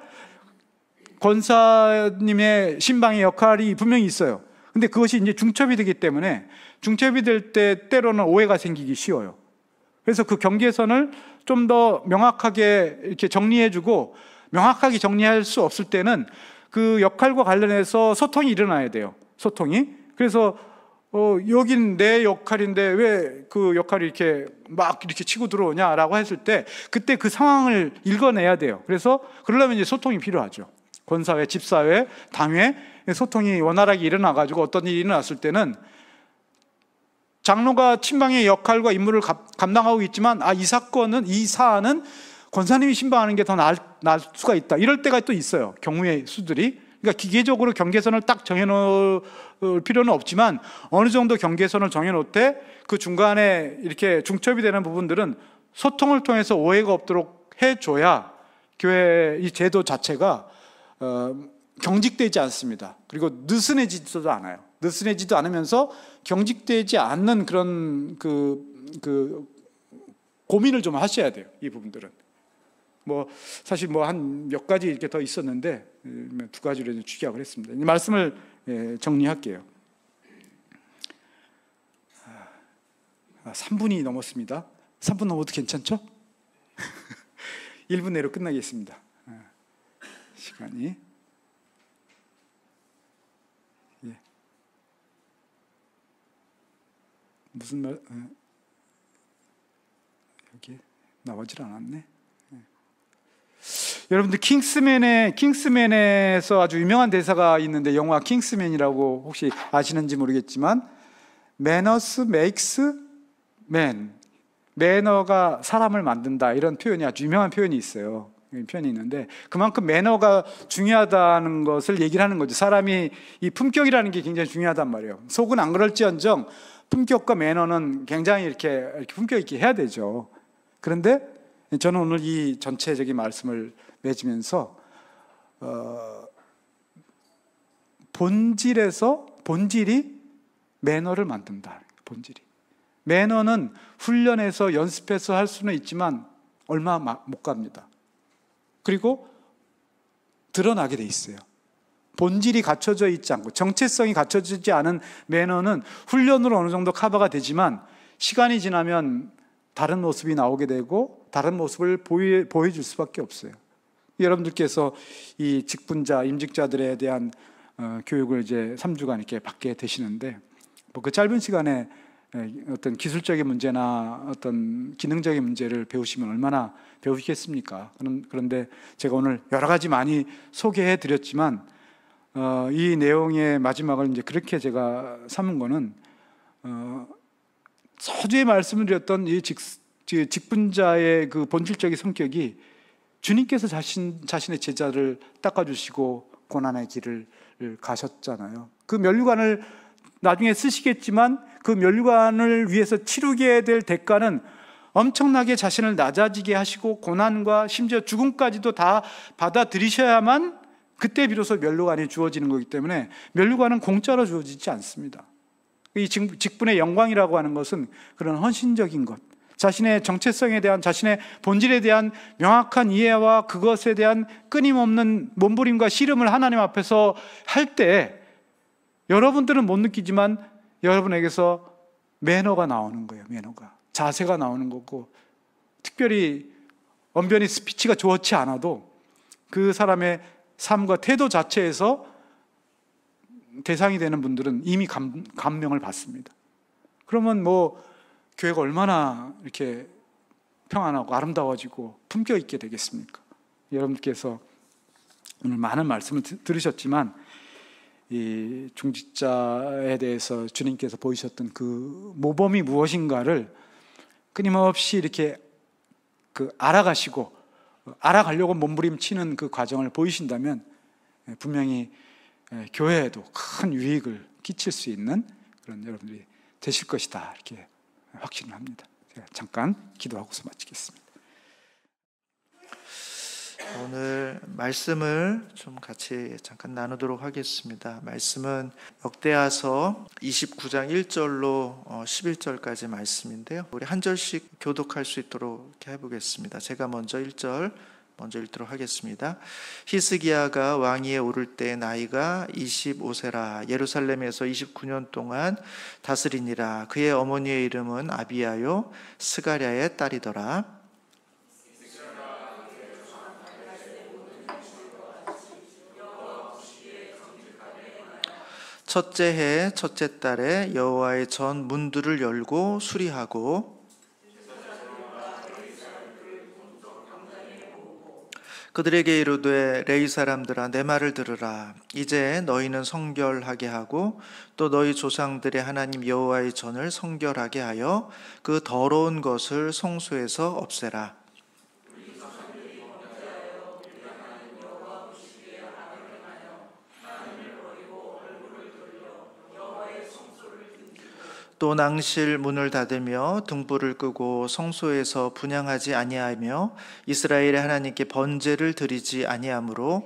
권사님의 신방의 역할이 분명히 있어요. 근데 그것이 이제 중첩이 되기 때문에 중첩이 될 때 때로는 오해가 생기기 쉬워요. 그래서 그 경계선을 좀 더 명확하게 이렇게 정리해주고, 명확하게 정리할 수 없을 때는 그 역할과 관련해서 소통이 일어나야 돼요. 소통이. 그래서 여긴 내 역할인데 왜 그 역할이 이렇게 막 이렇게 치고 들어오냐라고 했을 때 그때 그 상황을 읽어내야 돼요. 그래서 그러려면 이제 소통이 필요하죠. 권사회, 집사회, 당회 소통이 원활하게 일어나가지고 어떤 일이 일어났을 때는 장로가 친방의 역할과 임무를 감당하고 있지만 이 사안은 권사님이 신방하는 게 더 나을 수가 있다, 이럴 때가 또 있어요. 경우의 수들이. 그러니까 기계적으로 경계선을 딱 정해놓을 필요는 없지만 어느 정도 경계선을 정해놓을 때 그 중간에 이렇게 중첩이 되는 부분들은 소통을 통해서 오해가 없도록 해줘야 교회 이 제도 자체가 경직되지 않습니다. 그리고 느슨해지지도 않아요. 느슨해지도 않으면서 경직되지 않는 그런 고민을 좀 하셔야 돼요. 이 부분들은 사실 한 몇 가지 이렇게 더 있었는데 두 가지로 축약을 했습니다. 이 말씀을 정리할게요. 3분이 넘었습니다. 3분 넘어도 괜찮죠? 1분 내로 끝나겠습니다. 시간이. 무슨 말? 여기 나오질 않았네. 여러분들 킹스맨에서 아주 유명한 대사가 있는데, 영화 킹스맨이라고 혹시 아시는지 모르겠지만, Manners makes man, 매너가 사람을 만든다, 이런 표현이 아주 유명한 표현이 있어요. 표현이 있는데, 그만큼 매너가 중요하다는 것을 얘기를 하는 거죠. 사람이 이 품격이라는 게 굉장히 중요하단 말이에요. 속은 안 그럴지언정 품격과 매너는 굉장히 이렇게 품격 있게 해야 되죠. 그런데 저는 오늘 이 전체적인 말씀을 맺으면서 본질이 매너를 만든다. 본질이. 매너는 훈련해서 연습해서 할 수는 있지만 얼마 못 갑니다. 그리고 드러나게 돼 있어요. 본질이 갖춰져 있지 않고 정체성이 갖춰지지 않은 매너는 훈련으로 어느 정도 커버가 되지만 시간이 지나면 다른 모습이 나오게 되고 다른 모습을 보여줄 수밖에 없어요. 여러분들께서 이 직분자, 임직자들에 대한 교육을 이제 3주간 이렇게 받게 되시는데, 그 짧은 시간에 어떤 기술적인 문제나 어떤 기능적인 문제를 배우시면 얼마나 배우시겠습니까? 그런데 제가 오늘 여러 가지 많이 소개해 드렸지만, 이 내용의 마지막을 이제 그렇게 제가 삼은 거는, 서두에 말씀을 드렸던 이 직분자의 그 본질적인 성격이 주님께서 자신의 제자를 닦아주시고 고난의 길을 가셨잖아요. 그 면류관을 나중에 쓰시겠지만 그 면류관을 위해서 치르게 될 대가는 엄청나게 자신을 낮아지게 하시고 고난과 심지어 죽음까지도 다 받아들이셔야만 그때 비로소 면류관이 주어지는 거기 때문에 면류관은 공짜로 주어지지 않습니다. 이 직분의 영광이라고 하는 것은 그런 헌신적인 것, 자신의 정체성에 대한, 자신의 본질에 대한 명확한 이해와 그것에 대한 끊임없는 몸부림과 씨름을 하나님 앞에서 할 때 여러분들은 못 느끼지만 여러분에게서 매너가 나오는 거예요. 매너가, 자세가 나오는 거고, 특별히 언변이 스피치가 좋지 않아도 그 사람의 삶과 태도 자체에서 대상이 되는 분들은 이미 감명을 받습니다. 그러면 교회가 얼마나 이렇게 평안하고 아름다워지고 품격 있게 되겠습니까? 여러분께서 오늘 많은 말씀을 들으셨지만 이 중직자에 대해서 주님께서 보이셨던 그 모범이 무엇인가를 끊임없이 이렇게 알아가려고 몸부림치는 그 과정을 보이신다면 분명히 교회에도 큰 유익을 끼칠 수 있는 그런 여러분들이 되실 것이다, 이렇게 확신을 합니다. 제가 잠깐 기도하고서 마치겠습니다. 오늘 말씀을 좀 같이 잠깐 나누도록 하겠습니다. 말씀은 역대하서 29장 1절로 11절까지 말씀인데요. 우리 한 절씩 교독할 수 있도록 이렇게 해보겠습니다. 제가 먼저 1절 먼저 읽도록 하겠습니다. 히스기야가 왕위에 오를 때 나이가 25세라 예루살렘에서 29년 동안 다스리니라. 그의 어머니의 이름은 아비야요 스가랴의 딸이더라. 첫째 해 첫째 달에 여호와의 전 문들을 열고 수리하고 그들에게 이르되 레위 사람들아 내 말을 들으라. 이제 너희는 성결하게 하고 또 너희 조상들의 하나님 여호와의 전을 성결하게 하여 그 더러운 것을 성소에서 없애라. 또 낭실 문을 닫으며 등불을 끄고 성소에서 분향하지 아니하며 이스라엘의 하나님께 번제를 드리지 아니하므로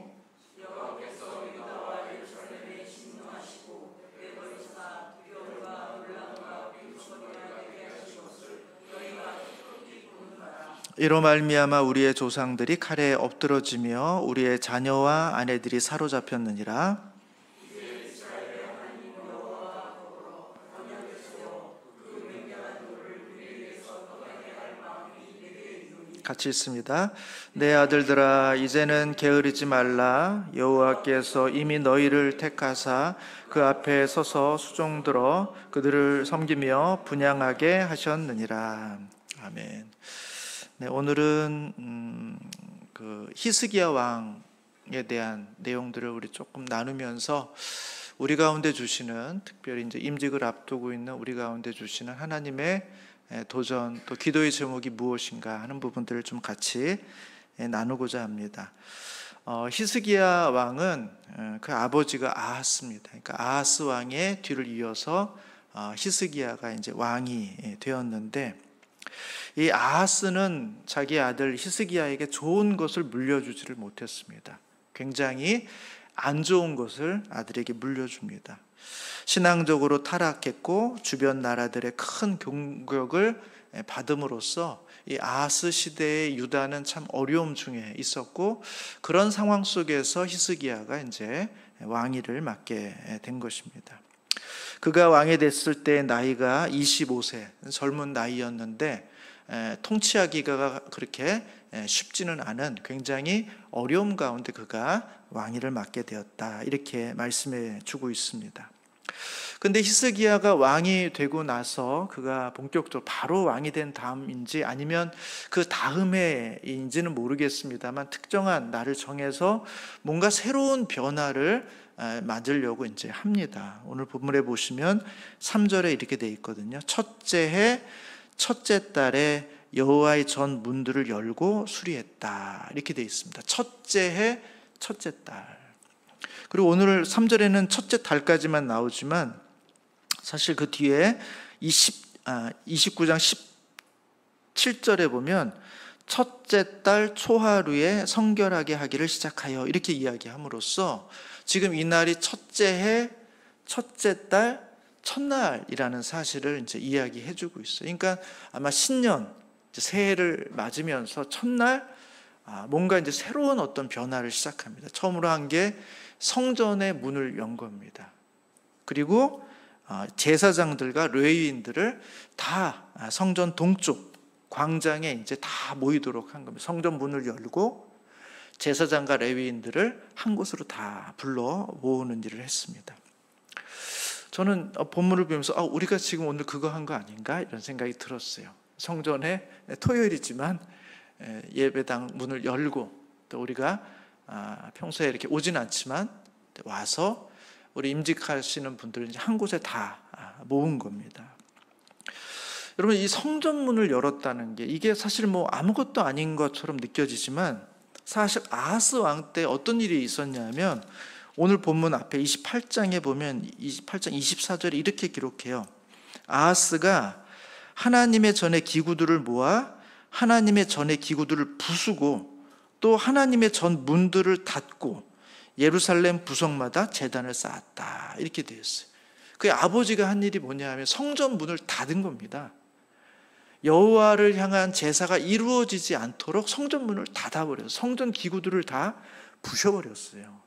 이로 말미암아 우리의 조상들이 칼에 엎드러지며 우리의 자녀와 아내들이 사로잡혔느니라. 같이 있습니다. 내 아들들아 이제는 게으르지 말라. 여호와께서 이미 너희를 택하사 그 앞에 서서 수종들어 그들을 섬기며 분향하게 하셨느니라. 아멘. 네, 오늘은 그 히스기야 왕에 대한 내용들을 우리 조금 나누면서 우리 가운데 주시는, 특별히 이제 임직을 앞두고 있는 우리 가운데 주시는 하나님의 도전, 또 기도의 제목이 무엇인가 하는 부분들을 좀 같이 나누고자 합니다. 히스기야 왕은 그 아버지가 아하스입니다. 그러니까 아하스 왕의 뒤를 이어서 히스기야가 이제 왕이 되었는데, 이 아하스는 자기 아들 히스기야에게 좋은 것을 물려주지를 못했습니다. 굉장히 안 좋은 것을 아들에게 물려줍니다. 신앙적으로 타락했고 주변 나라들의 큰 공격을 받음으로써 이 아하스 시대의 유다는 참 어려움 중에 있었고, 그런 상황 속에서 히스기야가 이제 왕위를 맡게 된 것입니다. 그가 왕이 됐을 때 나이가 25세, 젊은 나이였는데 통치하기가 그렇게 쉽지는 않은 굉장히 어려움 가운데 그가 왕위를 맡게 되었다, 이렇게 말씀해 주고 있습니다. 근데 히스기야가 왕이 되고 나서 그가 본격적으로 바로 왕이 된 다음인지 아니면 그 다음해인지는 모르겠습니다만, 특정한 날을 정해서 뭔가 새로운 변화를 맞으려고 이제 합니다. 오늘 본문에 보시면 3절에 이렇게 돼 있거든요. 첫째 해 첫째 달에 여호와의 전 문들을 열고 수리했다, 이렇게 돼 있습니다. 첫째 해 첫째 달. 그리고 오늘 3절에는 첫째 달까지만 나오지만 사실 그 뒤에 29장 17절에 보면 첫째 달 초하루에 성결하게 하기를 시작하여, 이렇게 이야기함으로써 지금 이 날이 첫째 해 첫째 달 첫날이라는 사실을 이제 이야기해 주고 있어요. 그러니까 아마 신년 새해를 맞으면서 첫날 뭔가 이제 새로운 어떤 변화를 시작합니다. 처음으로 한 게 성전의 문을 연 겁니다. 그리고 제사장들과 레위인들을 다 성전 동쪽 광장에 이제 다 모이도록 한 겁니다. 성전 문을 열고 제사장과 레위인들을 한 곳으로 다 불러 모으는 일을 했습니다. 저는 본문을 보면서 우리가 지금 오늘 그거 한 거 아닌가, 이런 생각이 들었어요. 성전에 토요일이지만 예배당 문을 열고, 또 우리가 평소에 이렇게 오진 않지만 와서 우리 임직하시는 분들을 한 곳에 다 모은 겁니다. 여러분, 이 성전문을 열었다는 게 이게 사실 뭐 아무것도 아닌 것처럼 느껴지지만, 사실 아하스 왕 때 어떤 일이 있었냐면, 오늘 본문 앞에 28장에 보면 28장 24절에 이렇게 기록해요. 아하스가 하나님의 전의 기구들을 모아 하나님의 전의 기구들을 부수고 또 하나님의 전 문들을 닫고 예루살렘 구석마다 제단을 쌓았다, 이렇게 되어 있어요. 그 아버지가 한 일이 뭐냐 하면 성전 문을 닫은 겁니다. 여호와를 향한 제사가 이루어지지 않도록 성전 문을 닫아버려서 성전 기구들을 다 부셔버렸어요.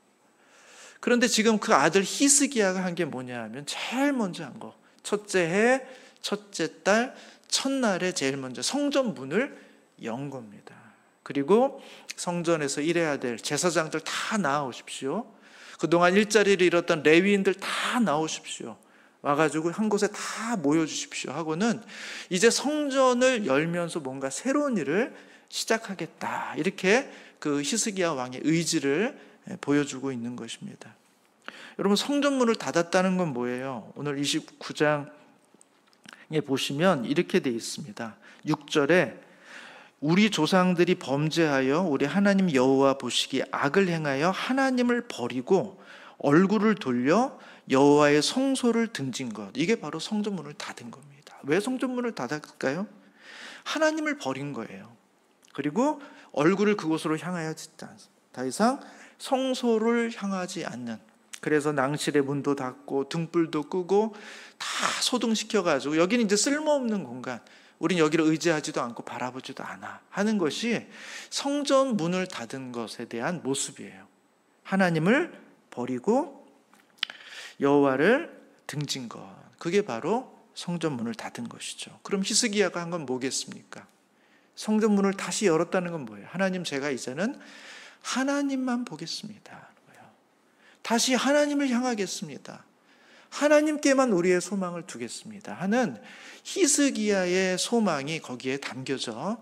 그런데 지금 그 아들 히스기야가 한 게 뭐냐 하면 제일 먼저 한 거, 첫째 해 첫째 달 첫날에 제일 먼저 성전 문을 연 겁니다. 그리고 성전에서 일해야 될 제사장들 다 나오십시오. 그동안 일자리를 잃었던 레위인들 다 나오십시오. 와가지고 한 곳에 다 모여주십시오 하고는 이제 성전을 열면서 뭔가 새로운 일을 시작하겠다, 이렇게 그 히스기야 왕의 의지를 보여주고 있는 것입니다. 여러분, 성전문을 닫았다는 건 뭐예요? 오늘 29장에 보시면 이렇게 되어 있습니다. 6절에 우리 조상들이 범죄하여 우리 하나님 여호와 보시기에 악을 행하여 하나님을 버리고 얼굴을 돌려 여호와의 성소를 등진 것. 이게 바로 성전문을 닫은 겁니다. 왜 성전문을 닫았을까요? 하나님을 버린 거예요. 그리고 얼굴을 그곳으로 향하지 않습니다. 더 이상 성소를 향하지 않는, 그래서 낭실의 문도 닫고 등불도 끄고 다 소등시켜가지고 여기는 이제 쓸모없는 공간, 우린 여기를 의지하지도 않고 바라보지도 않아 하는 것이 성전 문을 닫은 것에 대한 모습이에요. 하나님을 버리고 여호와를 등진 것, 그게 바로 성전 문을 닫은 것이죠. 그럼 히스기야가 한 건 뭐겠습니까? 성전 문을 다시 열었다는 건 뭐예요? 하나님, 제가 이제는 하나님만 보겠습니다. 다시 하나님을 향하겠습니다. 하나님께만 우리의 소망을 두겠습니다 하는 히스기야의 소망이 거기에 담겨져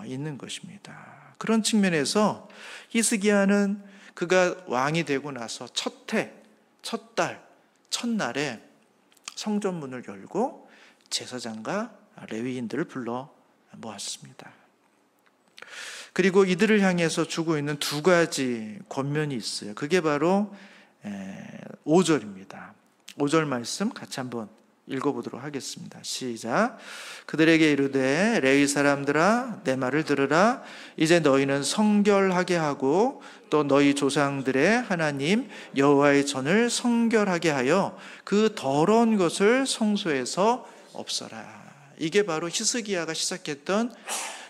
있는 것입니다. 그런 측면에서 히스기야는 그가 왕이 되고 나서 첫 달, 첫날에 성전문을 열고 제사장과 레위인들을 불러 모았습니다. 그리고 이들을 향해서 주고 있는 두 가지 권면이 있어요. 그게 바로 5절입니다. 5절 말씀 같이 한번 읽어보도록 하겠습니다. 시작. 그들에게 이르되 레위 사람들아 내 말을 들으라. 이제 너희는 성결하게 하고 또 너희 조상들의 하나님 여호와의 전을 성결하게 하여 그 더러운 것을 성소에서 없애라. 이게 바로 히스기야가 시작했던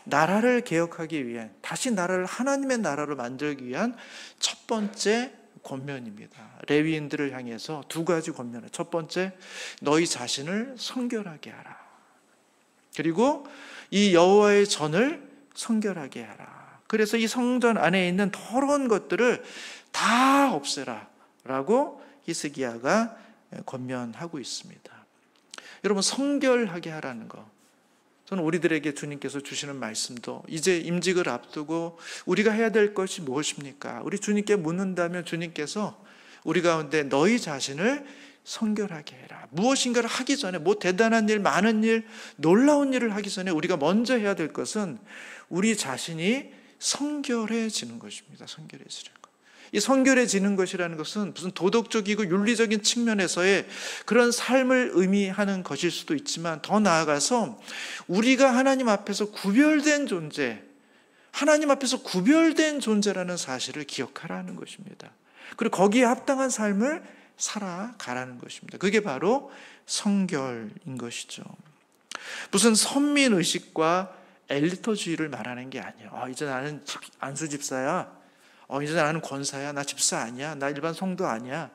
나라를 개혁하기 위한, 다시 나라를 하나님의 나라로 만들기 위한 첫 번째 권면입니다. 레위인들을 향해서 두 가지 권면을. 첫 번째, 너희 자신을 성결하게 하라. 그리고 이 여호와의 전을 성결하게 하라. 그래서 이 성전 안에 있는 더러운 것들을 다 없애라 라고 히스기야가 권면하고 있습니다. 여러분, 성결하게 하라는 거, 저는 우리들에게 주님께서 주시는 말씀도 이제 임직을 앞두고 우리가 해야 될 것이 무엇입니까? 우리 주님께 묻는다면 주님께서 우리 가운데 너희 자신을 성결하게 해라. 무엇인가를 하기 전에, 뭐 대단한 일, 많은 일, 놀라운 일을 하기 전에 우리가 먼저 해야 될 것은 우리 자신이 성결해지는 것입니다. 성결해지는 것. 이 성결해지는 것이라는 것은 무슨 도덕적이고 윤리적인 측면에서의 그런 삶을 의미하는 것일 수도 있지만, 더 나아가서 우리가 하나님 앞에서 구별된 존재, 하나님 앞에서 구별된 존재라는 사실을 기억하라는 것입니다. 그리고 거기에 합당한 삶을 살아가라는 것입니다. 그게 바로 성결인 것이죠. 무슨 선민의식과 엘리트주의를 말하는 게 아니에요. 이제 나는 안수 집사야, 이제 나는 권사야, 나 집사 아니야, 나 일반 성도 아니야,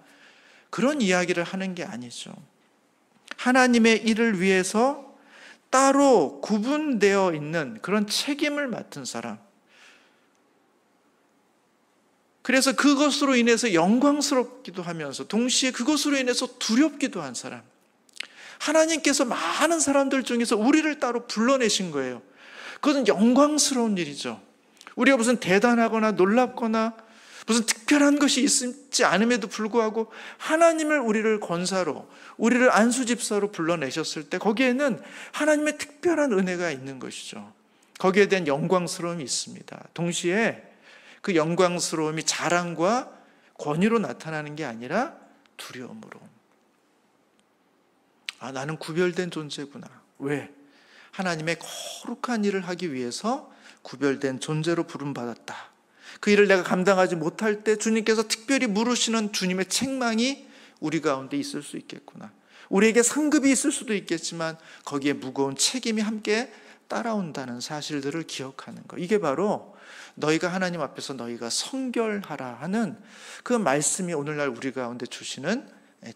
그런 이야기를 하는 게 아니죠. 하나님의 일을 위해서 따로 구분되어 있는 그런 책임을 맡은 사람, 그래서 그것으로 인해서 영광스럽기도 하면서 동시에 그것으로 인해서 두렵기도 한 사람, 하나님께서 많은 사람들 중에서 우리를 따로 불러내신 거예요. 그것은 영광스러운 일이죠. 우리가 무슨 대단하거나 놀랍거나 무슨 특별한 것이 있지 않음에도 불구하고 하나님을 우리를 권사로, 우리를 안수집사로 불러내셨을 때 거기에는 하나님의 특별한 은혜가 있는 것이죠. 거기에 대한 영광스러움이 있습니다. 동시에 그 영광스러움이 자랑과 권위로 나타나는 게 아니라 두려움으로, 나는 구별된 존재구나. 왜? 하나님의 거룩한 일을 하기 위해서 구별된 존재로 부름받았다. 그 일을 내가 감당하지 못할 때 주님께서 특별히 물으시는 주님의 책망이 우리 가운데 있을 수 있겠구나. 우리에게 상급이 있을 수도 있겠지만 거기에 무거운 책임이 함께 따라온다는 사실들을 기억하는 것. 이게 바로 너희가 하나님 앞에서 너희가 성결하라 하는 그 말씀이 오늘날 우리 가운데 주시는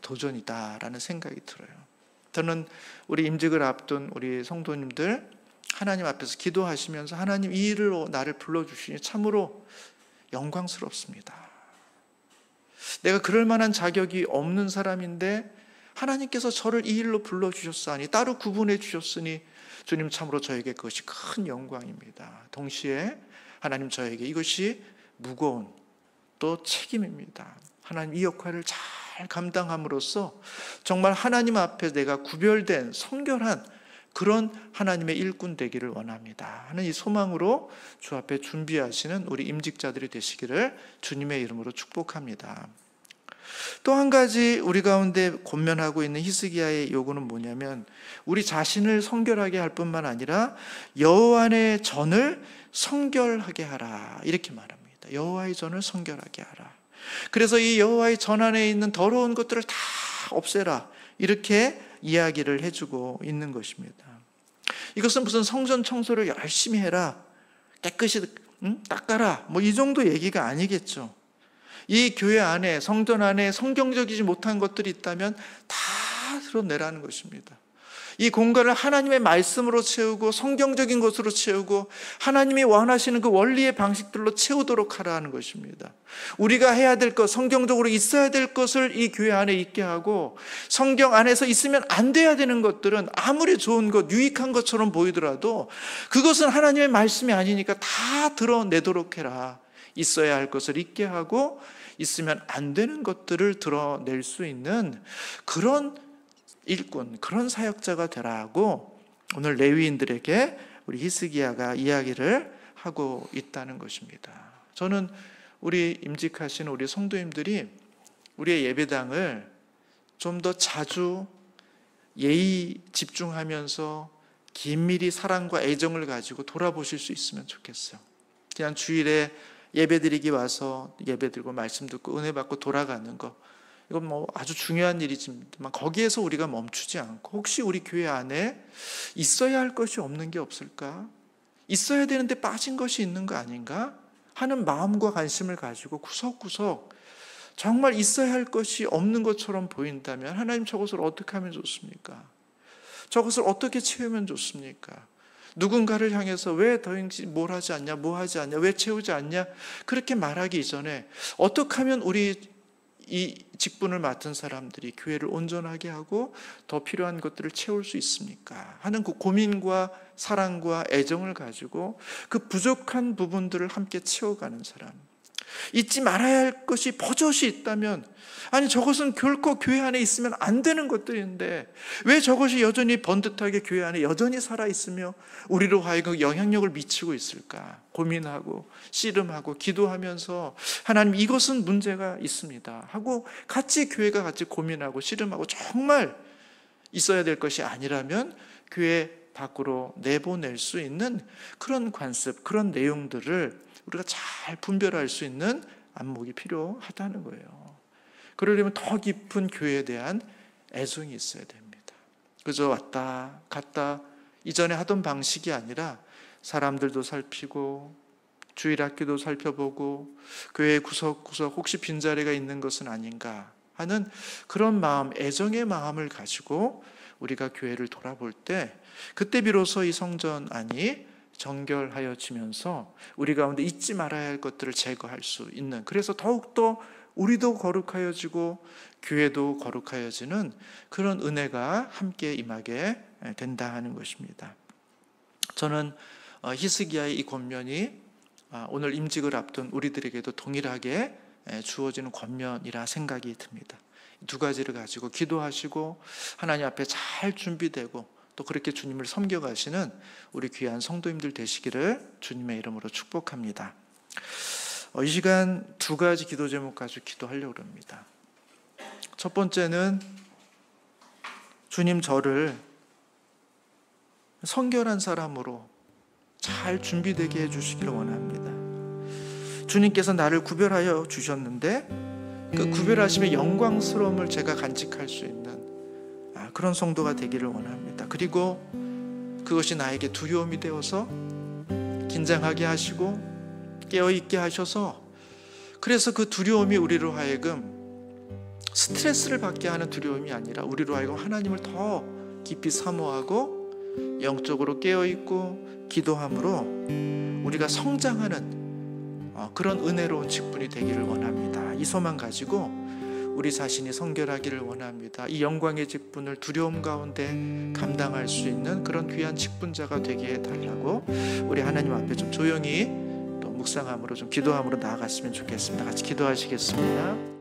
도전이다라는 생각이 들어요. 저는 우리 임직을 앞둔 우리 성도님들 하나님 앞에서 기도하시면서 하나님 이 일로 나를 불러주시니 참으로 영광스럽습니다. 내가 그럴 만한 자격이 없는 사람인데 하나님께서 저를 이 일로 불러주셨사니, 따로 구분해 주셨으니 주님 참으로 저에게 그것이 큰 영광입니다. 동시에 하나님 저에게 이것이 무거운 또 책임입니다. 하나님 이 역할을 잘 감당함으로써 정말 하나님 앞에 내가 구별된 성결한 그런 하나님의 일꾼 되기를 원합니다 하는 이 소망으로 주 앞에 준비하시는 우리 임직자들이 되시기를 주님의 이름으로 축복합니다. 또 한 가지 우리 가운데 권면하고 있는 히스기야의 요구는 뭐냐면 우리 자신을 성결하게 할 뿐만 아니라 여호와 안의 전을 성결하게 하라 이렇게 말합니다. 여호와의 전을 성결하게 하라. 그래서 이 여호와의 전 안에 있는 더러운 것들을 다 없애라 이렇게 이야기를 해주고 있는 것입니다. 이것은 무슨 성전 청소를 열심히 해라, 깨끗이 닦아라 뭐 이 정도 얘기가 아니겠죠. 이 교회 안에, 성전 안에 성경적이지 못한 것들이 있다면 다 드러내라는 것입니다. 이 공간을 하나님의 말씀으로 채우고 성경적인 것으로 채우고 하나님이 원하시는 그 원리의 방식들로 채우도록 하라는 것입니다. 우리가 해야 될 것, 성경적으로 있어야 될 것을 이 교회 안에 있게 하고 성경 안에서 있으면 안 돼야 되는 것들은 아무리 좋은 것, 유익한 것처럼 보이더라도 그것은 하나님의 말씀이 아니니까 다 드러내도록 해라. 있어야 할 것을 있게 하고 있으면 안 되는 것들을 드러낼 수 있는 그런 일꾼, 그런 사역자가 되라고 오늘 레위인들에게 우리 히스기야가 이야기를 하고 있다는 것입니다. 저는 우리 임직하신 우리 성도님들이 우리의 예배당을 좀 더 자주 예의 집중하면서 긴밀히 사랑과 애정을 가지고 돌아보실 수 있으면 좋겠어요. 그냥 주일에 예배드리기 와서 예배드리고 말씀 듣고 은혜 받고 돌아가는 거, 이건 뭐 아주 중요한 일이지만 거기에서 우리가 멈추지 않고 혹시 우리 교회 안에 있어야 할 것이 없는 게 없을까? 있어야 되는데 빠진 것이 있는 거 아닌가? 하는 마음과 관심을 가지고 구석구석 정말 있어야 할 것이 없는 것처럼 보인다면 하나님 저것을 어떻게 하면 좋습니까? 저것을 어떻게 채우면 좋습니까? 누군가를 향해서 왜 너희는 뭘 하지 않냐, 뭐 하지 않냐, 왜 채우지 않냐 그렇게 말하기 이전에 어떻게 하면 우리 이 직분을 맡은 사람들이 교회를 온전하게 하고 더 필요한 것들을 채울 수 있습니까? 하는 그 고민과 사랑과 애정을 가지고 그 부족한 부분들을 함께 채워가는 사람, 잊지 말아야 할 것이 버젓이 있다면 아니 저것은 결코 교회 안에 있으면 안 되는 것들인데 왜 저것이 여전히 번듯하게 교회 안에 여전히 살아있으며 우리로 하여금 영향력을 미치고 있을까 고민하고 씨름하고 기도하면서 하나님 이것은 문제가 있습니다 하고 같이 교회가 같이 고민하고 씨름하고 정말 있어야 될 것이 아니라면 교회 밖으로 내보낼 수 있는 그런 관습, 그런 내용들을 우리가 잘 분별할 수 있는 안목이 필요하다는 거예요. 그러려면 더 깊은 교회에 대한 애정이 있어야 됩니다. 그저 왔다 갔다 이전에 하던 방식이 아니라 사람들도 살피고 주일학교도 살펴보고 교회 구석구석 혹시 빈자리가 있는 것은 아닌가 하는 그런 마음, 애정의 마음을 가지고 우리가 교회를 돌아볼 때 그때 비로소 이 성전 안이 정결하여지면서 우리 가운데 잊지 말아야 할 것들을 제거할 수 있는, 그래서 더욱더 우리도 거룩하여지고 교회도 거룩하여지는 그런 은혜가 함께 임하게 된다 하는 것입니다. 저는 히스기야의 이 권면이 오늘 임직을 앞둔 우리들에게도 동일하게 주어지는 권면이라 생각이 듭니다. 두 가지를 가지고 기도하시고 하나님 앞에 잘 준비되고 또 그렇게 주님을 섬겨가시는 우리 귀한 성도님들 되시기를 주님의 이름으로 축복합니다. 이 시간 두 가지 기도 제목 가지고 기도하려고 합니다. 첫 번째는 주님 저를 성결한 사람으로 잘 준비되게 해주시기를 원합니다. 주님께서 나를 구별하여 주셨는데 그 구별하심의 영광스러움을 제가 간직할 수 있는 그런 성도가 되기를 원합니다. 그리고 그것이 나에게 두려움이 되어서 긴장하게 하시고 깨어있게 하셔서 그래서 그 두려움이 우리로 하여금 스트레스를 받게 하는 두려움이 아니라 우리로 하여금 하나님을 더 깊이 사모하고 영적으로 깨어있고 기도함으로 우리가 성장하는 그런 은혜로운 직분이 되기를 원합니다. 이 소망 가지고 우리 자신이 성결하기를 원합니다. 이 영광의 직분을 두려움 가운데 감당할 수 있는 그런 귀한 직분자가 되게 해달라고 우리 하나님 앞에 좀 조용히 또 묵상함으로 좀 기도함으로 나아갔으면 좋겠습니다. 같이 기도하시겠습니다.